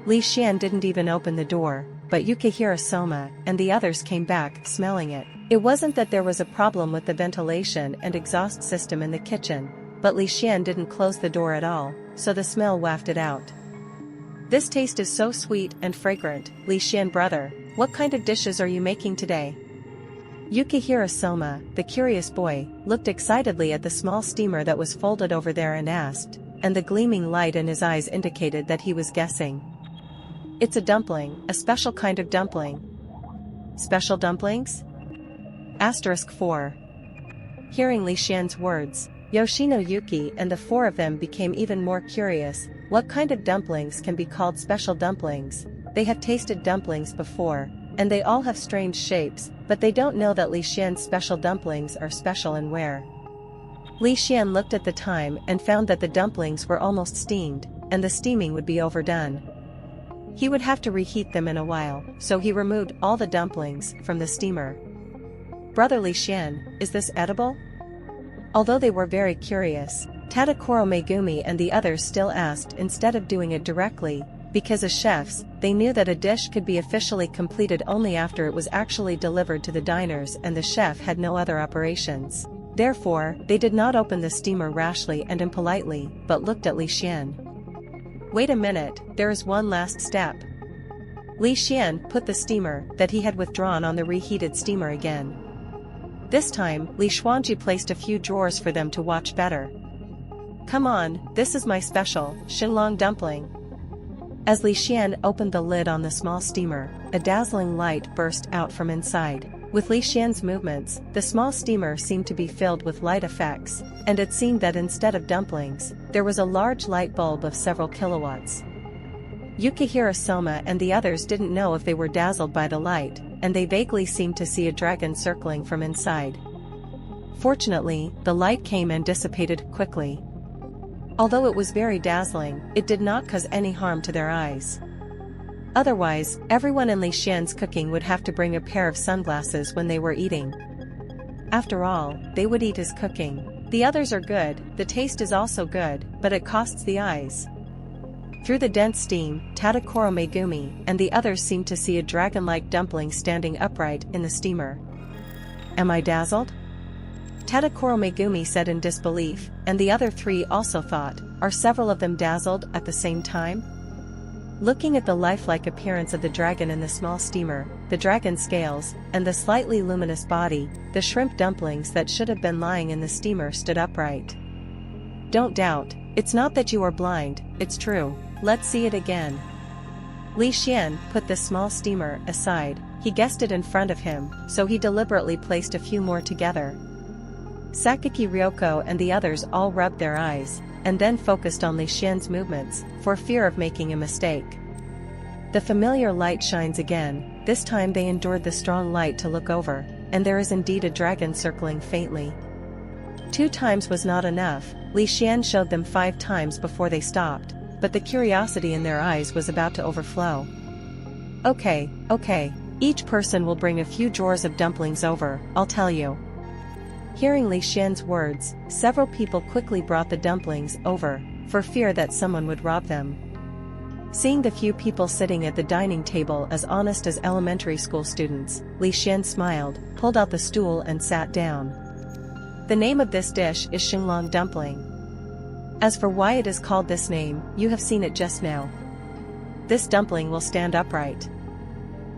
Li Xian didn't even open the door, but Yukihira Soma and the others came back, smelling it. It wasn't that there was a problem with the ventilation and exhaust system in the kitchen, but Li Xian didn't close the door at all, so the smell wafted out. This taste is so sweet and fragrant. Li Xian brother, what kind of dishes are you making today? Yukihira Soma, the curious boy, looked excitedly at the small steamer that was folded over there and asked, and the gleaming light in his eyes indicated that he was guessing. It's a dumpling, a special kind of dumpling. Special dumplings? *4. Hearing Li Xian's words, Yoshino Yuki and the four of them became even more curious. What kind of dumplings can be called special dumplings? They have tasted dumplings before, and they all have strange shapes, but they don't know that Li Xian's special dumplings are special and rare. Li Xian looked at the time and found that the dumplings were almost steamed, and the steaming would be overdone. He would have to reheat them in a while, so he removed all the dumplings from the steamer. "Brother Li Xian, is this edible?" Although they were very curious, Tadakoro Megumi and the others still asked instead of doing it directly, because as chefs, they knew that a dish could be officially completed only after it was actually delivered to the diners and the chef had no other operations. Therefore, they did not open the steamer rashly and impolitely, but looked at Li Xian. "Wait a minute, there is one last step." Li Xian put the steamer that he had withdrawn on the reheated steamer again. This time, Li Xuanji placed a few drawers for them to watch better. "Come on, this is my special, Xinlong dumpling." As Li Xian opened the lid on the small steamer, a dazzling light burst out from inside. With Li Xian's movements, the small steamer seemed to be filled with light effects, and it seemed that instead of dumplings, there was a large light bulb of several kilowatts. Yukihira Soma and the others didn't know if they were dazzled by the light, and they vaguely seemed to see a dragon circling from inside. Fortunately, the light came and dissipated quickly. Although it was very dazzling, it did not cause any harm to their eyes. Otherwise, everyone in Li Xian's cooking would have to bring a pair of sunglasses when they were eating. After all, they would eat his cooking. The others are good, the taste is also good, but it costs the eyes. Through the dense steam, Tadakoro Megumi and the others seemed to see a dragon-like dumpling standing upright in the steamer. "Am I dazzled?" Tadakoro Megumi said in disbelief, and the other three also thought, "Are several of them dazzled at the same time?" Looking at the lifelike appearance of the dragon in the small steamer, the dragon scales, and the slightly luminous body, the shrimp dumplings that should have been lying in the steamer stood upright. "Don't doubt, it's not that you are blind, it's true, let's see it again." Li Xian put the small steamer aside, he guessed it in front of him, so he deliberately placed a few more together. Sakaki Ryoko and the others all rubbed their eyes, and then focused on Li Xian's movements, for fear of making a mistake. The familiar light shines again, this time they endured the strong light to look over, and there is indeed a dragon circling faintly. 2 times was not enough, Li Xian showed them 5 times before they stopped, but the curiosity in their eyes was about to overflow. Okay, each person will bring a few drawers of dumplings over, I'll tell you." Hearing Li Xian's words, several people quickly brought the dumplings over, for fear that someone would rob them. Seeing the few people sitting at the dining table as honest as elementary school students, Li Xian smiled, pulled out the stool and sat down. "The name of this dish is Xinlong dumpling. As for why it is called this name, you have seen it just now. This dumpling will stand upright."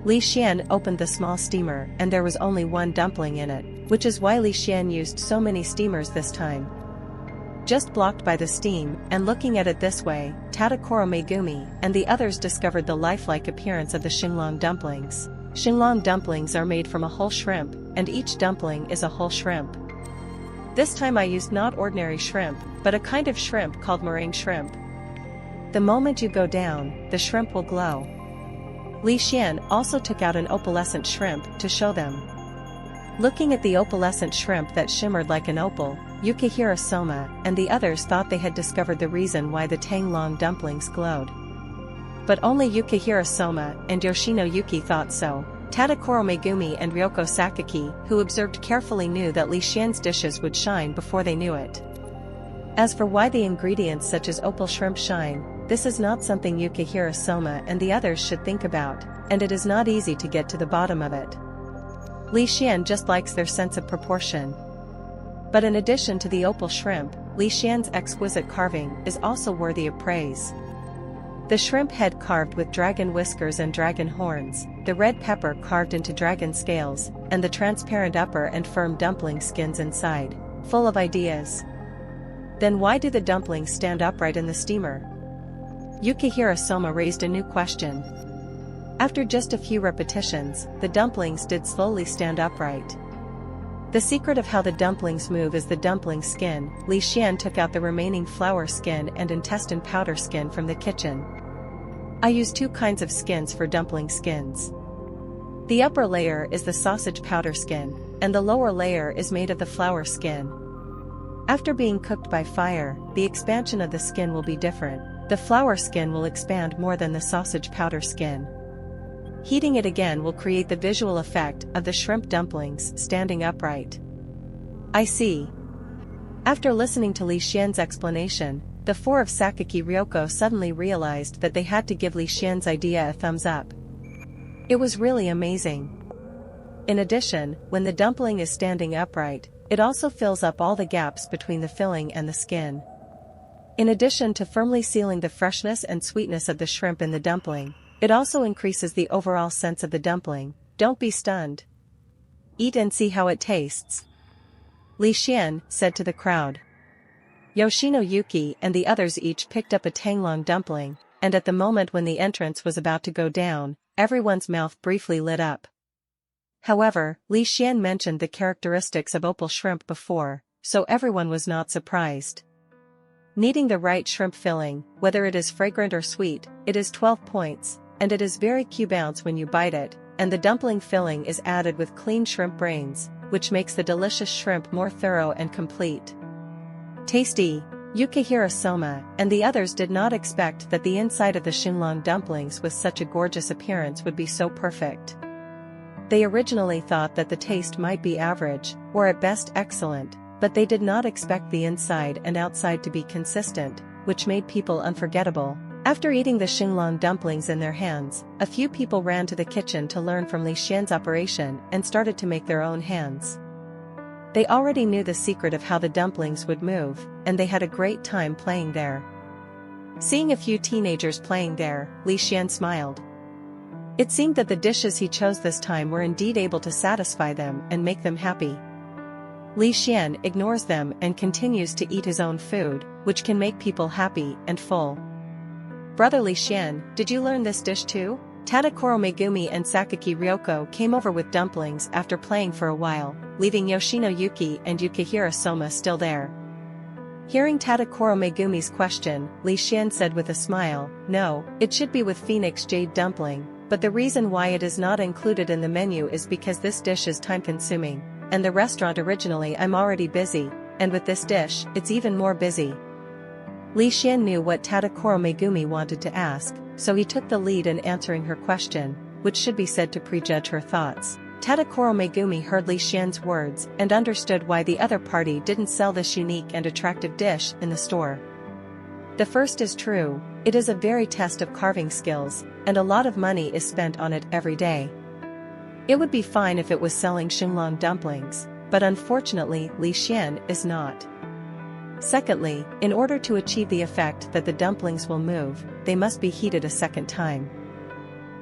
Li Xian opened the small steamer and there was only one dumpling in it, which is why Li Xian used so many steamers this time. Just blocked by the steam, and looking at it this way, Tadakoro Megumi and the others discovered the lifelike appearance of the Xinlong dumplings. Xinlong dumplings are made from a whole shrimp, and each dumpling is a whole shrimp. This time I used not ordinary shrimp, but a kind of shrimp called meringue shrimp. The moment you go down, the shrimp will glow. Li Xian also took out an opalescent shrimp to show them. Looking at the opalescent shrimp that shimmered like an opal, Yukihira Soma and the others thought they had discovered the reason why the Tanglong dumplings glowed. But only Yukihira Soma and Yoshino Yuki thought so. Tadakoro Megumi and Ryoko Sakaki, who observed carefully, knew that Li Xian's dishes would shine before they knew it. As for why the ingredients such as opal shrimp shine, this is not something Yukihira Soma and the others should think about, and it is not easy to get to the bottom of it. Li Xian just likes their sense of proportion. But in addition to the opal shrimp, Li Xian's exquisite carving is also worthy of praise. The shrimp head carved with dragon whiskers and dragon horns, the red pepper carved into dragon scales, and the transparent upper and firm dumpling skins inside. Full of ideas. Then why do the dumplings stand upright in the steamer? Yukihira Soma raised a new question. After just a few repetitions, the dumplings did slowly stand upright. The secret of how the dumplings move is the dumpling skin. Li Xian took out the remaining flour skin and intestine powder skin from the kitchen. I use 2 kinds of skins for dumpling skins. The upper layer is the sausage powder skin, and the lower layer is made of the flour skin. After being cooked by fire, the expansion of the skin will be different. The flour skin will expand more than the sausage powder skin. Heating it again will create the visual effect of the shrimp dumplings standing upright. I see. After listening to Li Xian's explanation, the four of Sakaki Ryoko suddenly realized that they had to give Li Xian's idea a thumbs up. It was really amazing. In addition, when the dumpling is standing upright, it also fills up all the gaps between the filling and the skin. In addition to firmly sealing the freshness and sweetness of the shrimp in the dumpling, it also increases the overall sense of the dumpling. Don't be stunned. Eat and see how it tastes. Li Xian said to the crowd. Yoshino Yuki and the others each picked up a tanglong dumpling, and at the moment when the entrance was about to go down, everyone's mouth briefly lit up. However, Li Xian mentioned the characteristics of opal shrimp before, so everyone was not surprised. Needing the right shrimp filling, whether it is fragrant or sweet, it is 12 points, and it is very bounce when you bite it, and the dumpling filling is added with clean shrimp brains, which makes the delicious shrimp more thorough and complete. Tasty! Yukihira Soma and the others did not expect that the inside of the shinlong dumplings with such a gorgeous appearance would be so perfect. They originally thought that the taste might be average, or at best excellent, but they did not expect the inside and outside to be consistent, which made people unforgettable. After eating the shinlong dumplings in their hands, a few people ran to the kitchen to learn from Li Xian's operation and started to make their own hands. They already knew the secret of how the dumplings would move, and they had a great time playing there. Seeing a few teenagers playing there, Li Xian smiled. It seemed that the dishes he chose this time were indeed able to satisfy them and make them happy. Li Xian ignores them and continues to eat his own food, which can make people happy and full. Brother Li Xian, did you learn this dish too? Tadakoro Megumi and Sakaki Ryoko came over with dumplings after playing for a while, leaving Yoshino Yuki and Yukihira Soma still there. Hearing Tadakoro Megumi's question, Li Xian said with a smile, "No, it should be with Phoenix Jade Dumpling, but the reason why it is not included in the menu is because this dish is time-consuming, and the restaurant originally I'm already busy, and with this dish, it's even more busy." Li Xian knew what Tadakoro Megumi wanted to ask, so he took the lead in answering her question, which should be said to prejudge her thoughts. Tadakoro Megumi heard Li Xian's words and understood why the other party didn't sell this unique and attractive dish in the store. The first is true, it is a very test of carving skills, and a lot of money is spent on it every day. It would be fine if it was selling shinlong dumplings, but unfortunately Li Xian is not. Secondly, in order to achieve the effect that the dumplings will move, they must be heated a second time.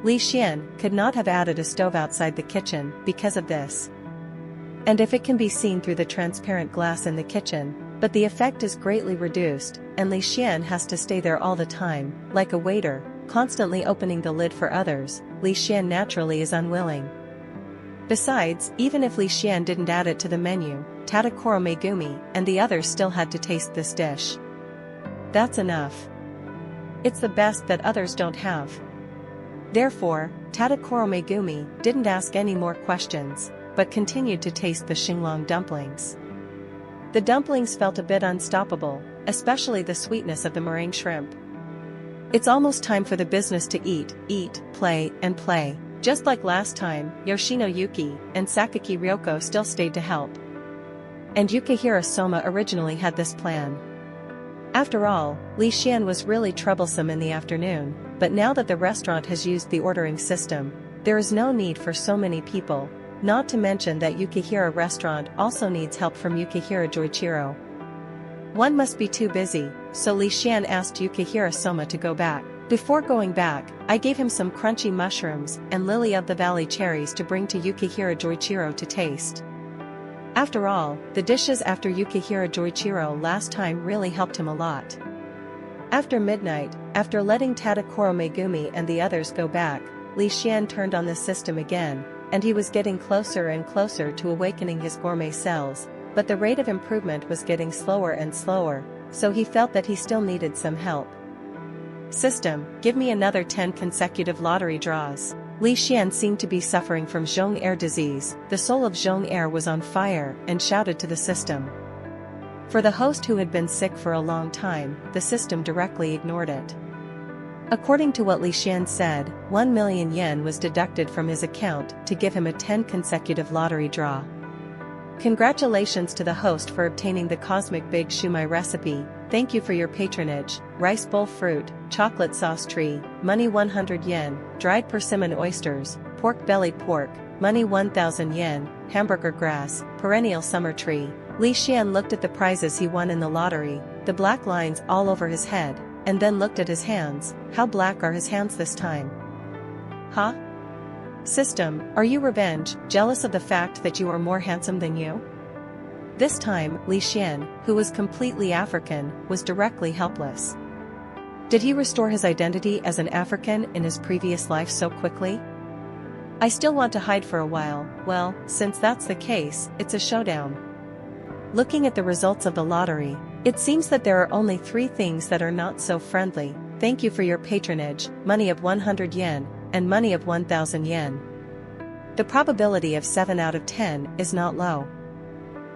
Li Xian could not have added a stove outside the kitchen because of this. And if it can be seen through the transparent glass in the kitchen, but the effect is greatly reduced, and Li Xian has to stay there all the time, like a waiter, constantly opening the lid for others, Li Xian naturally is unwilling. Besides, even if Li Xian didn't add it to the menu, Tadakoro Megumi and the others still had to taste this dish. That's enough. It's the best that others don't have. Therefore, Tadakoro Megumi didn't ask any more questions, but continued to taste the shinlong dumplings. The dumplings felt a bit unstoppable, especially the sweetness of the meringue shrimp. It's almost time for the business to eat, play, and play. Just like last time, Yoshino Yuki and Sakaki Ryoko still stayed to help. And Yukihira Soma originally had this plan. After all, Li Xian was really troublesome in the afternoon, but now that the restaurant has used the ordering system, there is no need for so many people, not to mention that Yukihira restaurant also needs help from Yukihira Joichiro. One must be too busy, so Li Xian asked Yukihira Soma to go back. Before going back, I gave him some crunchy mushrooms and lily-of-the-valley cherries to bring to Yukihira Joichiro to taste. After all, the dishes after Yukihira Joichiro last time really helped him a lot. After midnight, after letting Tadakoro Megumi and the others go back, Li Xian turned on the system again, and he was getting closer and closer to awakening his gourmet cells, but the rate of improvement was getting slower and slower, so he felt that he still needed some help. System, give me another 10 consecutive lottery draws. Li Xian seemed to be suffering from Zhong Air disease. The soul of Zhong Air was on fire and shouted to the system. For the host who had been sick for a long time, the system directly ignored it. According to what Li Xian said, 1 million yen was deducted from his account to give him a 10 consecutive lottery draw. Congratulations to the host for obtaining the cosmic big shumai recipe. Thank you for your patronage. Rice bowl fruit, chocolate sauce tree, money 100 yen, dried persimmon oysters, pork belly pork, money 1000 yen, hamburger grass, perennial summer tree. Li Xian looked at the prizes he won in the lottery, the black lines all over his head, and then looked at his hands. How black are his hands this time? Huh? System, are you revenge, jealous of the fact that you are more handsome than you? This time, Li Xian, who was completely African, was directly helpless. Did he restore his identity as an African in his previous life so quickly? I still want to hide for a while. Well, since that's the case, it's a showdown. Looking at the results of the lottery, it seems that there are only 3 things that are not so friendly. Thank you for your patronage, money of 100 yen, and money of 1000 yen. The probability of 7 out of 10 is not low.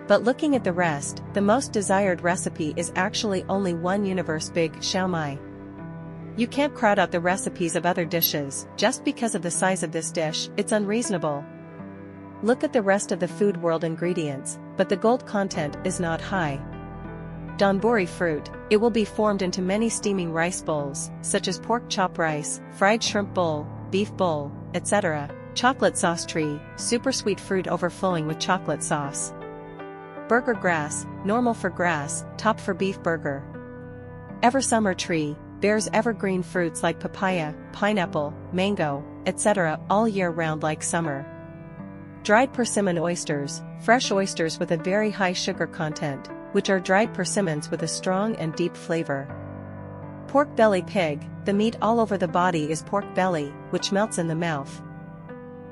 But looking at the rest, the most desired recipe is actually only one universe big xiaomai. You can't crowd out the recipes of other dishes, just because of the size of this dish. It's unreasonable. Look at the rest of the food world ingredients, but the gold content is not high. Donburi fruit, it will be formed into many steaming rice bowls, such as pork chop rice, fried shrimp bowl, beef bowl, etc. Chocolate sauce tree, super sweet fruit overflowing with chocolate sauce. Burger grass, normal for grass, top for beef burger. Ever summer tree, bears evergreen fruits like papaya, pineapple, mango, etc. all year round like summer. Dried persimmon oysters, fresh oysters with a very high sugar content, which are dried persimmons with a strong and deep flavor. Pork belly pig, the meat all over the body is pork belly, which melts in the mouth.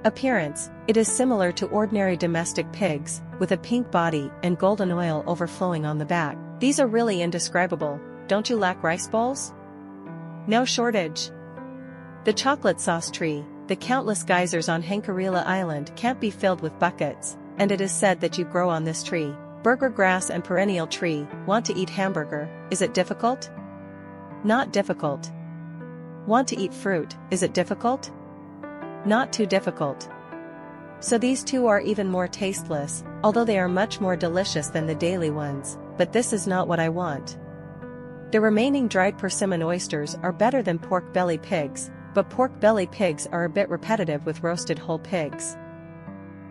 Appearance, it is similar to ordinary domestic pigs, with a pink body and golden oil overflowing on the back. These are really indescribable. Don't you lack rice bowls? No shortage. The chocolate sauce tree, the countless geysers on Hankarila Island can't be filled with buckets, and it is said that you grow on this tree. Burger grass and perennial tree, want to eat hamburger, is it difficult? Not difficult. Want to eat fruit, is it difficult? Not too difficult. So these 2 are even more tasteless, although they are much more delicious than the daily ones, but this is not what I want. The remaining dried persimmon oysters are better than pork belly pigs, but pork belly pigs are a bit repetitive with roasted whole pigs.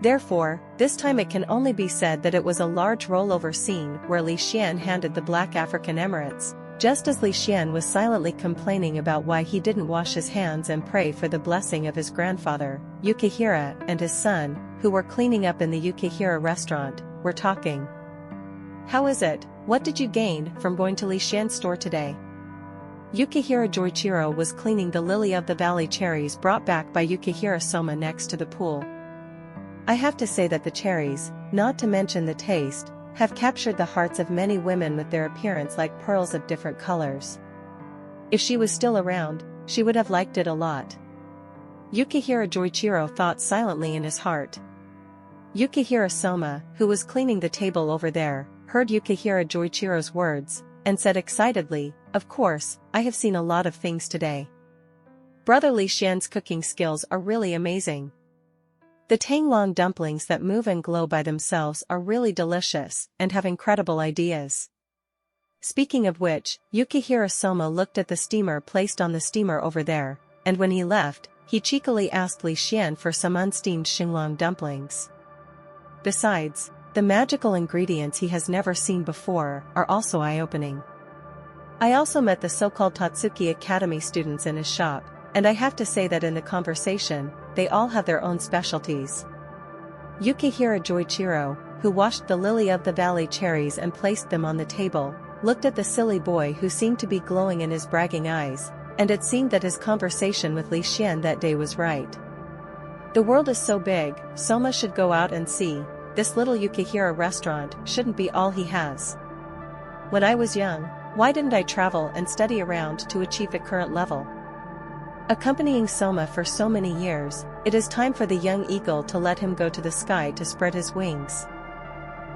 Therefore, this time it can only be said that it was a large rollover scene where Li Xian handed the Black African Emirates, just as Li Xian was silently complaining about why he didn't wash his hands and pray for the blessing of his grandfather, Yukihira, and his son, who were cleaning up in the Yukihira restaurant, were talking. How is it? What did you gain from going to Li Xian's store today? Yukihira Joichiro was cleaning the lily of the valley cherries brought back by Yukihira Soma next to the pool. I have to say that the cherries, not to mention the taste, have captured the hearts of many women with their appearance like pearls of different colors. If she was still around, she would have liked it a lot. Yukihira Joichiro thought silently in his heart. Yukihira Soma, who was cleaning the table over there, heard Yukihira Joichiro's words, and said excitedly, "Of course, I have seen a lot of things today. Brother Li Xian's cooking skills are really amazing. The tanglong dumplings that move and glow by themselves are really delicious, and have incredible ideas." Speaking of which, Yukihira Soma looked at the steamer placed on the steamer over there, and when he left, he cheekily asked Li Xian for some unsteamed shinglong dumplings. Besides, the magical ingredients he has never seen before are also eye-opening. I also met the so-called Tatsuki Academy students in his shop, and I have to say that in the conversation, they all have their own specialties. Yukihira Joichiro, who washed the lily of the valley cherries and placed them on the table, looked at the silly boy who seemed to be glowing in his bragging eyes, and it seemed that his conversation with Li Xian that day was right. The world is so big, Soma should go out and see. This little Yukihira restaurant shouldn't be all he has. When I was young, why didn't I travel and study around to achieve the current level? Accompanying Soma for so many years, it is time for the young eagle to let him go to the sky to spread his wings.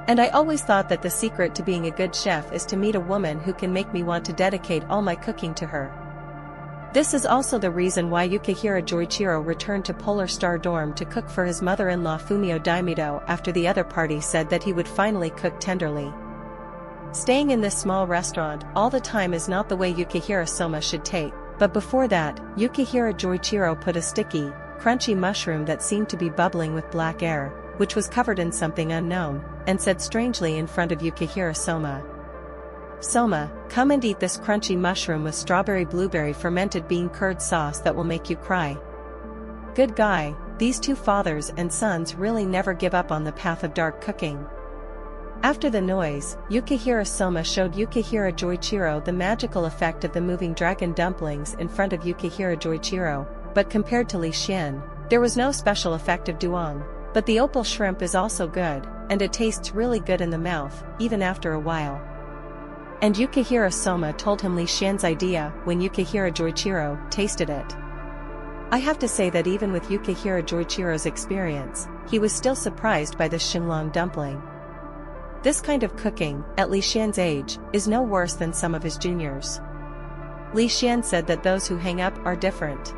And I always thought that the secret to being a good chef is to meet a woman who can make me want to dedicate all my cooking to her. This is also the reason why Yukihira Joichiro returned to Polar Star Dorm to cook for his mother-in-law Fumio Daimido after the other party said that he would finally cook tenderly. Staying in this small restaurant all the time is not the way Yukihira Soma should take, but before that, Yukihira Joichiro put a sticky, crunchy mushroom that seemed to be bubbling with black air, which was covered in something unknown, and said strangely in front of Yukihira Soma. Soma, come and eat this crunchy mushroom with strawberry blueberry fermented bean curd sauce that will make you cry. Good guy, these two fathers and sons really never give up on the path of dark cooking. After the noise, Yukihira Soma showed Yukihira Joichiro the magical effect of the moving dragon dumplings in front of Yukihira Joichiro, but compared to Li Xian, there was no special effect of duong, but the opal shrimp is also good, and it tastes really good in the mouth, even after a while. And Yukihira Soma told him Li Xian's idea when Yukihira Joichiro tasted it. I have to say that even with Yukihira Joichiro's experience, he was still surprised by this xinglong dumpling. This kind of cooking, at Li Xian's age, is no worse than some of his juniors. Li Xian said that those who hang up are different.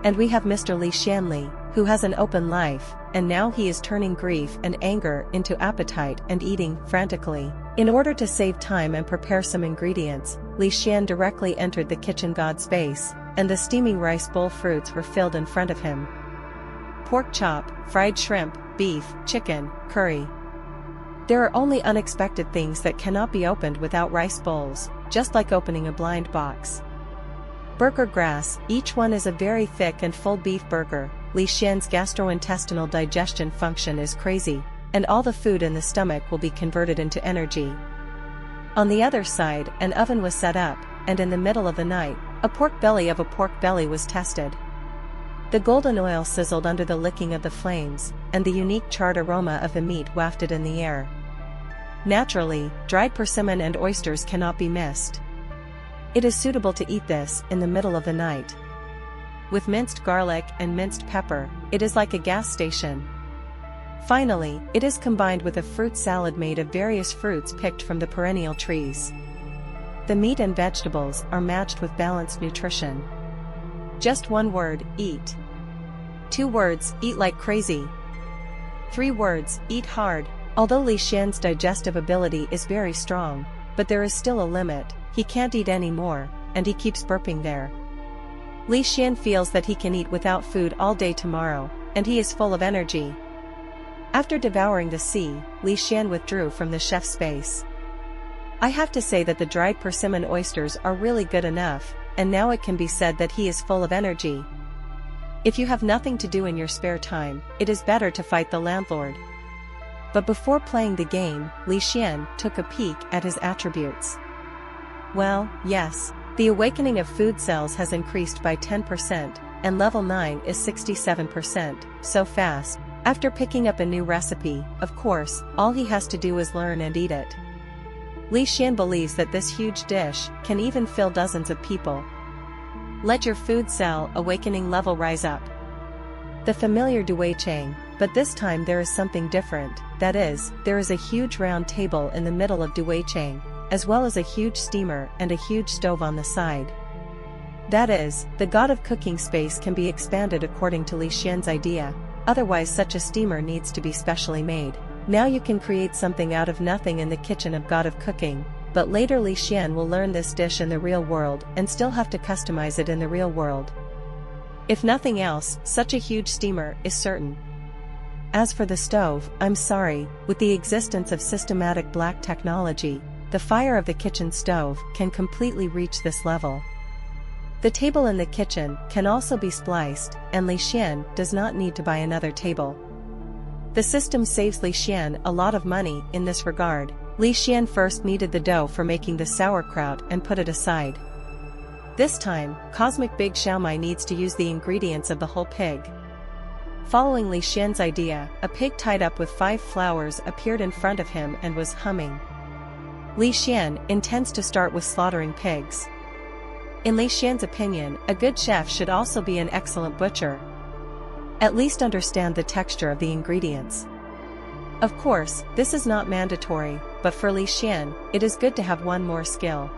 And we have Mr. Li Xianli, who has an open life, and now he is turning grief and anger into appetite and eating frantically. In order to save time and prepare some ingredients, Li Xian directly entered the kitchen god space, and the steaming rice bowl fruits were filled in front of him. Pork chop, fried shrimp, beef, chicken, curry. There are only unexpected things that cannot be opened without rice bowls, just like opening a blind box. Burger grass, each one is a very thick and full beef burger. Li Xian's gastrointestinal digestion function is crazy, and all the food in the stomach will be converted into energy. On the other side, an oven was set up, and in the middle of the night, a pork belly was tested. The golden oil sizzled under the licking of the flames, and the unique charred aroma of the meat wafted in the air. Naturally, dried persimmon and oysters cannot be missed. It is suitable to eat this in the middle of the night. With minced garlic and minced pepper, it is like a gas station. Finally, it is combined with a fruit salad made of various fruits picked from the perennial trees. The meat and vegetables are matched with balanced nutrition. Just one word, eat. 2 words, eat like crazy. 3 words, eat hard. Although Li Xian's digestive ability is very strong, but there is still a limit, he can't eat any more, and he keeps burping there. Li Xian feels that he can eat without food all day tomorrow, and he is full of energy. After devouring the sea, Li Xian withdrew from the chef's space. I have to say that the dried persimmon oysters are really good enough, and now it can be said that he is full of energy. If you have nothing to do in your spare time, it is better to fight the landlord. But before playing the game, Li Xian took a peek at his attributes. Well, yes, the awakening of food cells has increased by 10%, and level 9 is 67%, so fast. After picking up a new recipe, of course, all he has to do is learn and eat it. Li Xian believes that this huge dish can even fill dozens of people. Let your food cell awakening level rise up. The familiar Duweichang, but this time there is something different, that is, there is a huge round table in the middle of Duweichang, as well as a huge steamer and a huge stove on the side. That is, the god of cooking space can be expanded according to Li Xian's idea, otherwise such a steamer needs to be specially made. Now you can create something out of nothing in the kitchen of god of cooking, but later Li Xian will learn this dish in the real world and still have to customize it in the real world. If nothing else, such a huge steamer is certain. As for the stove, I'm sorry, with the existence of systematic black technology, the fire of the kitchen stove can completely reach this level. The table in the kitchen can also be spliced, and Li Xian does not need to buy another table. The system saves Li Xian a lot of money in this regard. Li Xian first kneaded the dough for making the sauerkraut and put it aside. This time, Cosmic Big Xiaomai needs to use the ingredients of the whole pig. Following Li Xian's idea, a pig tied up with 5 flowers appeared in front of him and was humming. Li Xian intends to start with slaughtering pigs. In Li Xian's opinion, a good chef should also be an excellent butcher. At least understand the texture of the ingredients. Of course, this is not mandatory, but for Li Xian, it is good to have one more skill.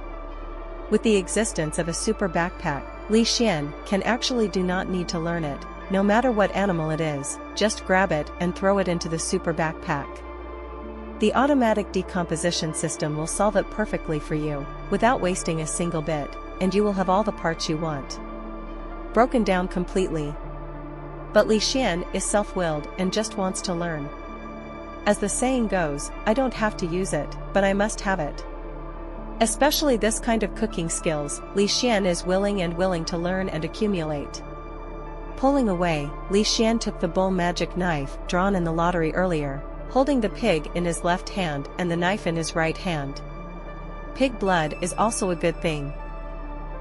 With the existence of a super backpack, Li Xian can actually do not need to learn it, no matter what animal it is, just grab it and throw it into the super backpack. The automatic decomposition system will solve it perfectly for you, without wasting a single bit, and you will have all the parts you want. Broken down completely. But Li Xian is self-willed and just wants to learn. As the saying goes, I don't have to use it, but I must have it. Especially this kind of cooking skills, Li Xian is willing to learn and accumulate. Pulling away, Li Xian took the bull magic knife drawn in the lottery earlier, holding the pig in his left hand and the knife in his right hand. Pig blood is also a good thing.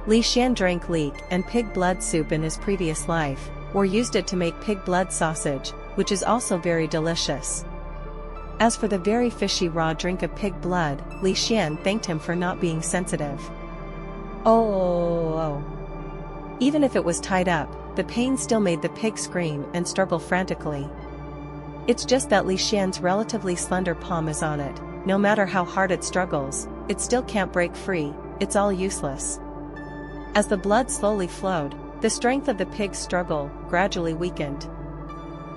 Li Xian drank leek and pig blood soup in his previous life, or used it to make pig blood sausage, which is also very delicious. As for the very fishy raw drink of pig blood, Li Xian thanked him for not being sensitive. Oh. Even if it was tied up, the pain still made the pig scream and struggle frantically. It's just that Li Xian's relatively slender palm is on it. No matter how hard it struggles, it still can't break free, it's all useless. As the blood slowly flowed, the strength of the pig's struggle gradually weakened.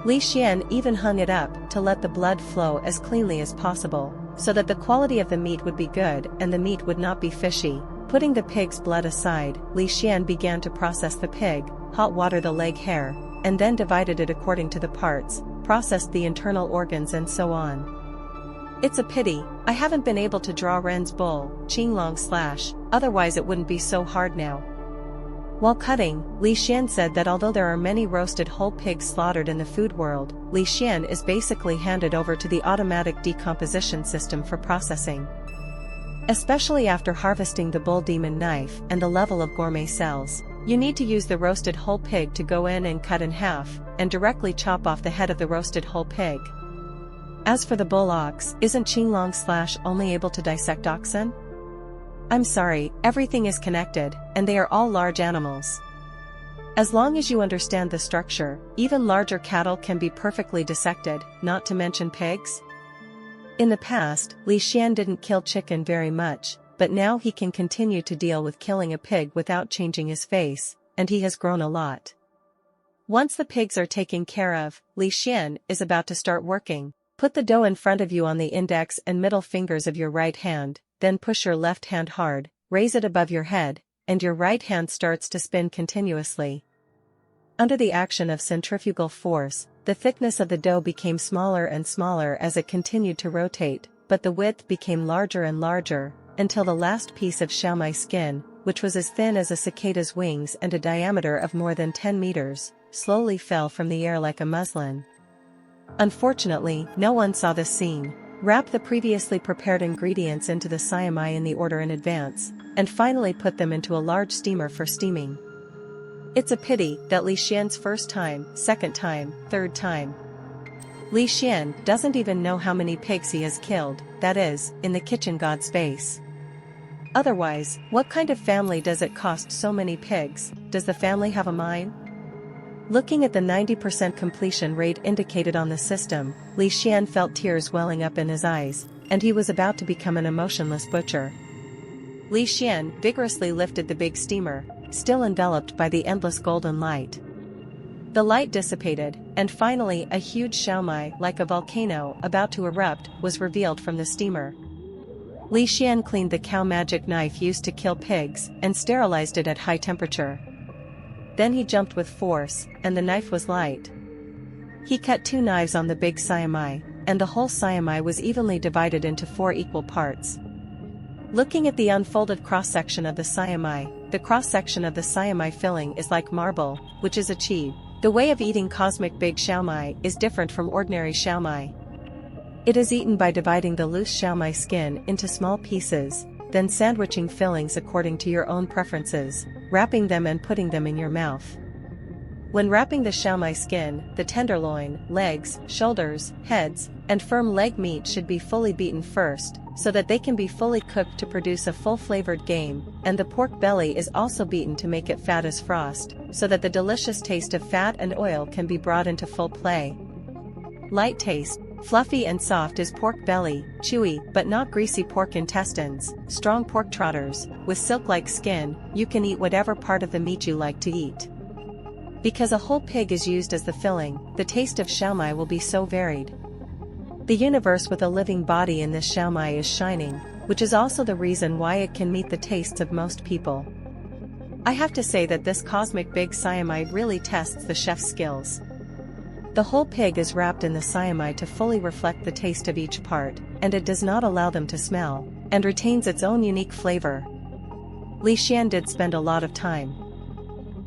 Li Xian even hung it up to let the blood flow as cleanly as possible, so that the quality of the meat would be good and the meat would not be fishy. Putting the pig's blood aside, Li Xian began to process the pig, hot water the leg hair, and then divided it according to the parts, processed the internal organs and so on. It's a pity, I haven't been able to draw Ren's bull, Qinglong/, otherwise it wouldn't be so hard now. While cutting, Li Xian said that although there are many roasted whole pigs slaughtered in the food world, Li Xian is basically handed over to the automatic decomposition system for processing. Especially after harvesting the bull demon knife and the level of gourmet cells, you need to use the roasted whole pig to go in and cut in half, and directly chop off the head of the roasted whole pig. As for the bull ox, isn't Qinglong/ only able to dissect oxen? I'm sorry, everything is connected, and they are all large animals. As long as you understand the structure, even larger cattle can be perfectly dissected, not to mention pigs. In the past, Li Xian didn't kill chicken very much, but now he can continue to deal with killing a pig without changing his face, and he has grown a lot. Once the pigs are taken care of, Li Xian is about to start working. Put the dough in front of you on the index and middle fingers of your right hand, then push your left hand hard, raise it above your head, and your right hand starts to spin continuously. Under the action of centrifugal force, the thickness of the dough became smaller and smaller as it continued to rotate, but the width became larger and larger, until the last piece of xiaomai skin, which was as thin as a cicada's wings and a diameter of more than 10 meters, slowly fell from the air like a muslin. Unfortunately, no one saw this scene. Wrap the previously prepared ingredients into the siamai in the order in advance, and finally put them into a large steamer for steaming. It's a pity that Li Xian's first time, second time, third time. Li Xian doesn't even know how many pigs he has killed, that is, in the kitchen god space. Otherwise, what kind of family does it cost so many pigs? Does the family have a mine? Looking at the 90% completion rate indicated on the system, Li Xian felt tears welling up in his eyes, and he was about to become an emotionless butcher. Li Xian vigorously lifted the big steamer, still enveloped by the endless golden light. The light dissipated, and finally a huge xiaomai, like a volcano about to erupt, was revealed from the steamer. Li Xian cleaned the cow magic knife used to kill pigs, and sterilized it at high temperature. Then he jumped with force, and the knife was light. He cut 2 knives on the big siamai, and the whole siamai was evenly divided into 4 equal parts. Looking at the unfolded cross-section of the siamai, the cross-section of the siamai filling is like marble, which is achieved. The way of eating cosmic big xiaomai is different from ordinary xiaomai. It is eaten by dividing the loose xiaomai skin into small pieces, then sandwiching fillings according to your own preferences, wrapping them and putting them in your mouth. When wrapping the xiaomai skin, the tenderloin, legs, shoulders, heads, and firm leg meat should be fully beaten first, so that they can be fully cooked to produce a full-flavored game, and the pork belly is also beaten to make it fat as frost, so that the delicious taste of fat and oil can be brought into full play. Light taste, Fluffy and soft is pork belly, chewy but not greasy pork intestines, strong pork trotters, with silk-like skin. You can eat whatever part of the meat you like to eat. Because a whole pig is used as the filling, the taste of siomai will be so varied. The universe with a living body in this siomai is shining, which is also the reason why it can meet the tastes of most people. I have to say that this cosmic big siomai really tests the chef's skills. The whole pig is wrapped in the siomai to fully reflect the taste of each part, and it does not allow them to smell, and retains its own unique flavor. Li Xian did spend a lot of time.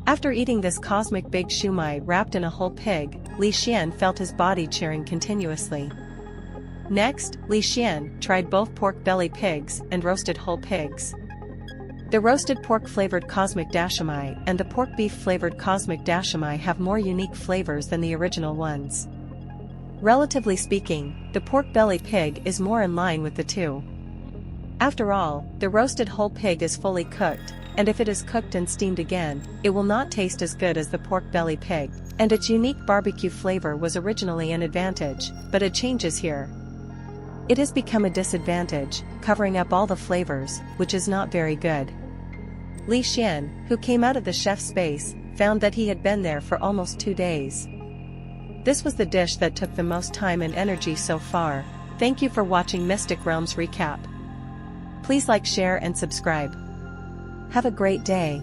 After eating this cosmic big siomai wrapped in a whole pig, Li Xian felt his body cheering continuously. Next, Li Xian tried both pork belly pigs and roasted whole pigs. The roasted pork-flavored cosmic dashimai and the pork beef-flavored cosmic dashimai have more unique flavors than the original ones. Relatively speaking, the pork belly pig is more in line with the two. After all, the roasted whole pig is fully cooked, and if it is cooked and steamed again, it will not taste as good as the pork belly pig, and its unique barbecue flavor was originally an advantage, but it changes here. It has become a disadvantage, covering up all the flavors, which is not very good. Li Xian, who came out of the chef's space, found that he had been there for almost 2 days. This was the dish that took the most time and energy so far. Thank you for watching Mystic Realms Recap. Please like, share and subscribe. Have a great day.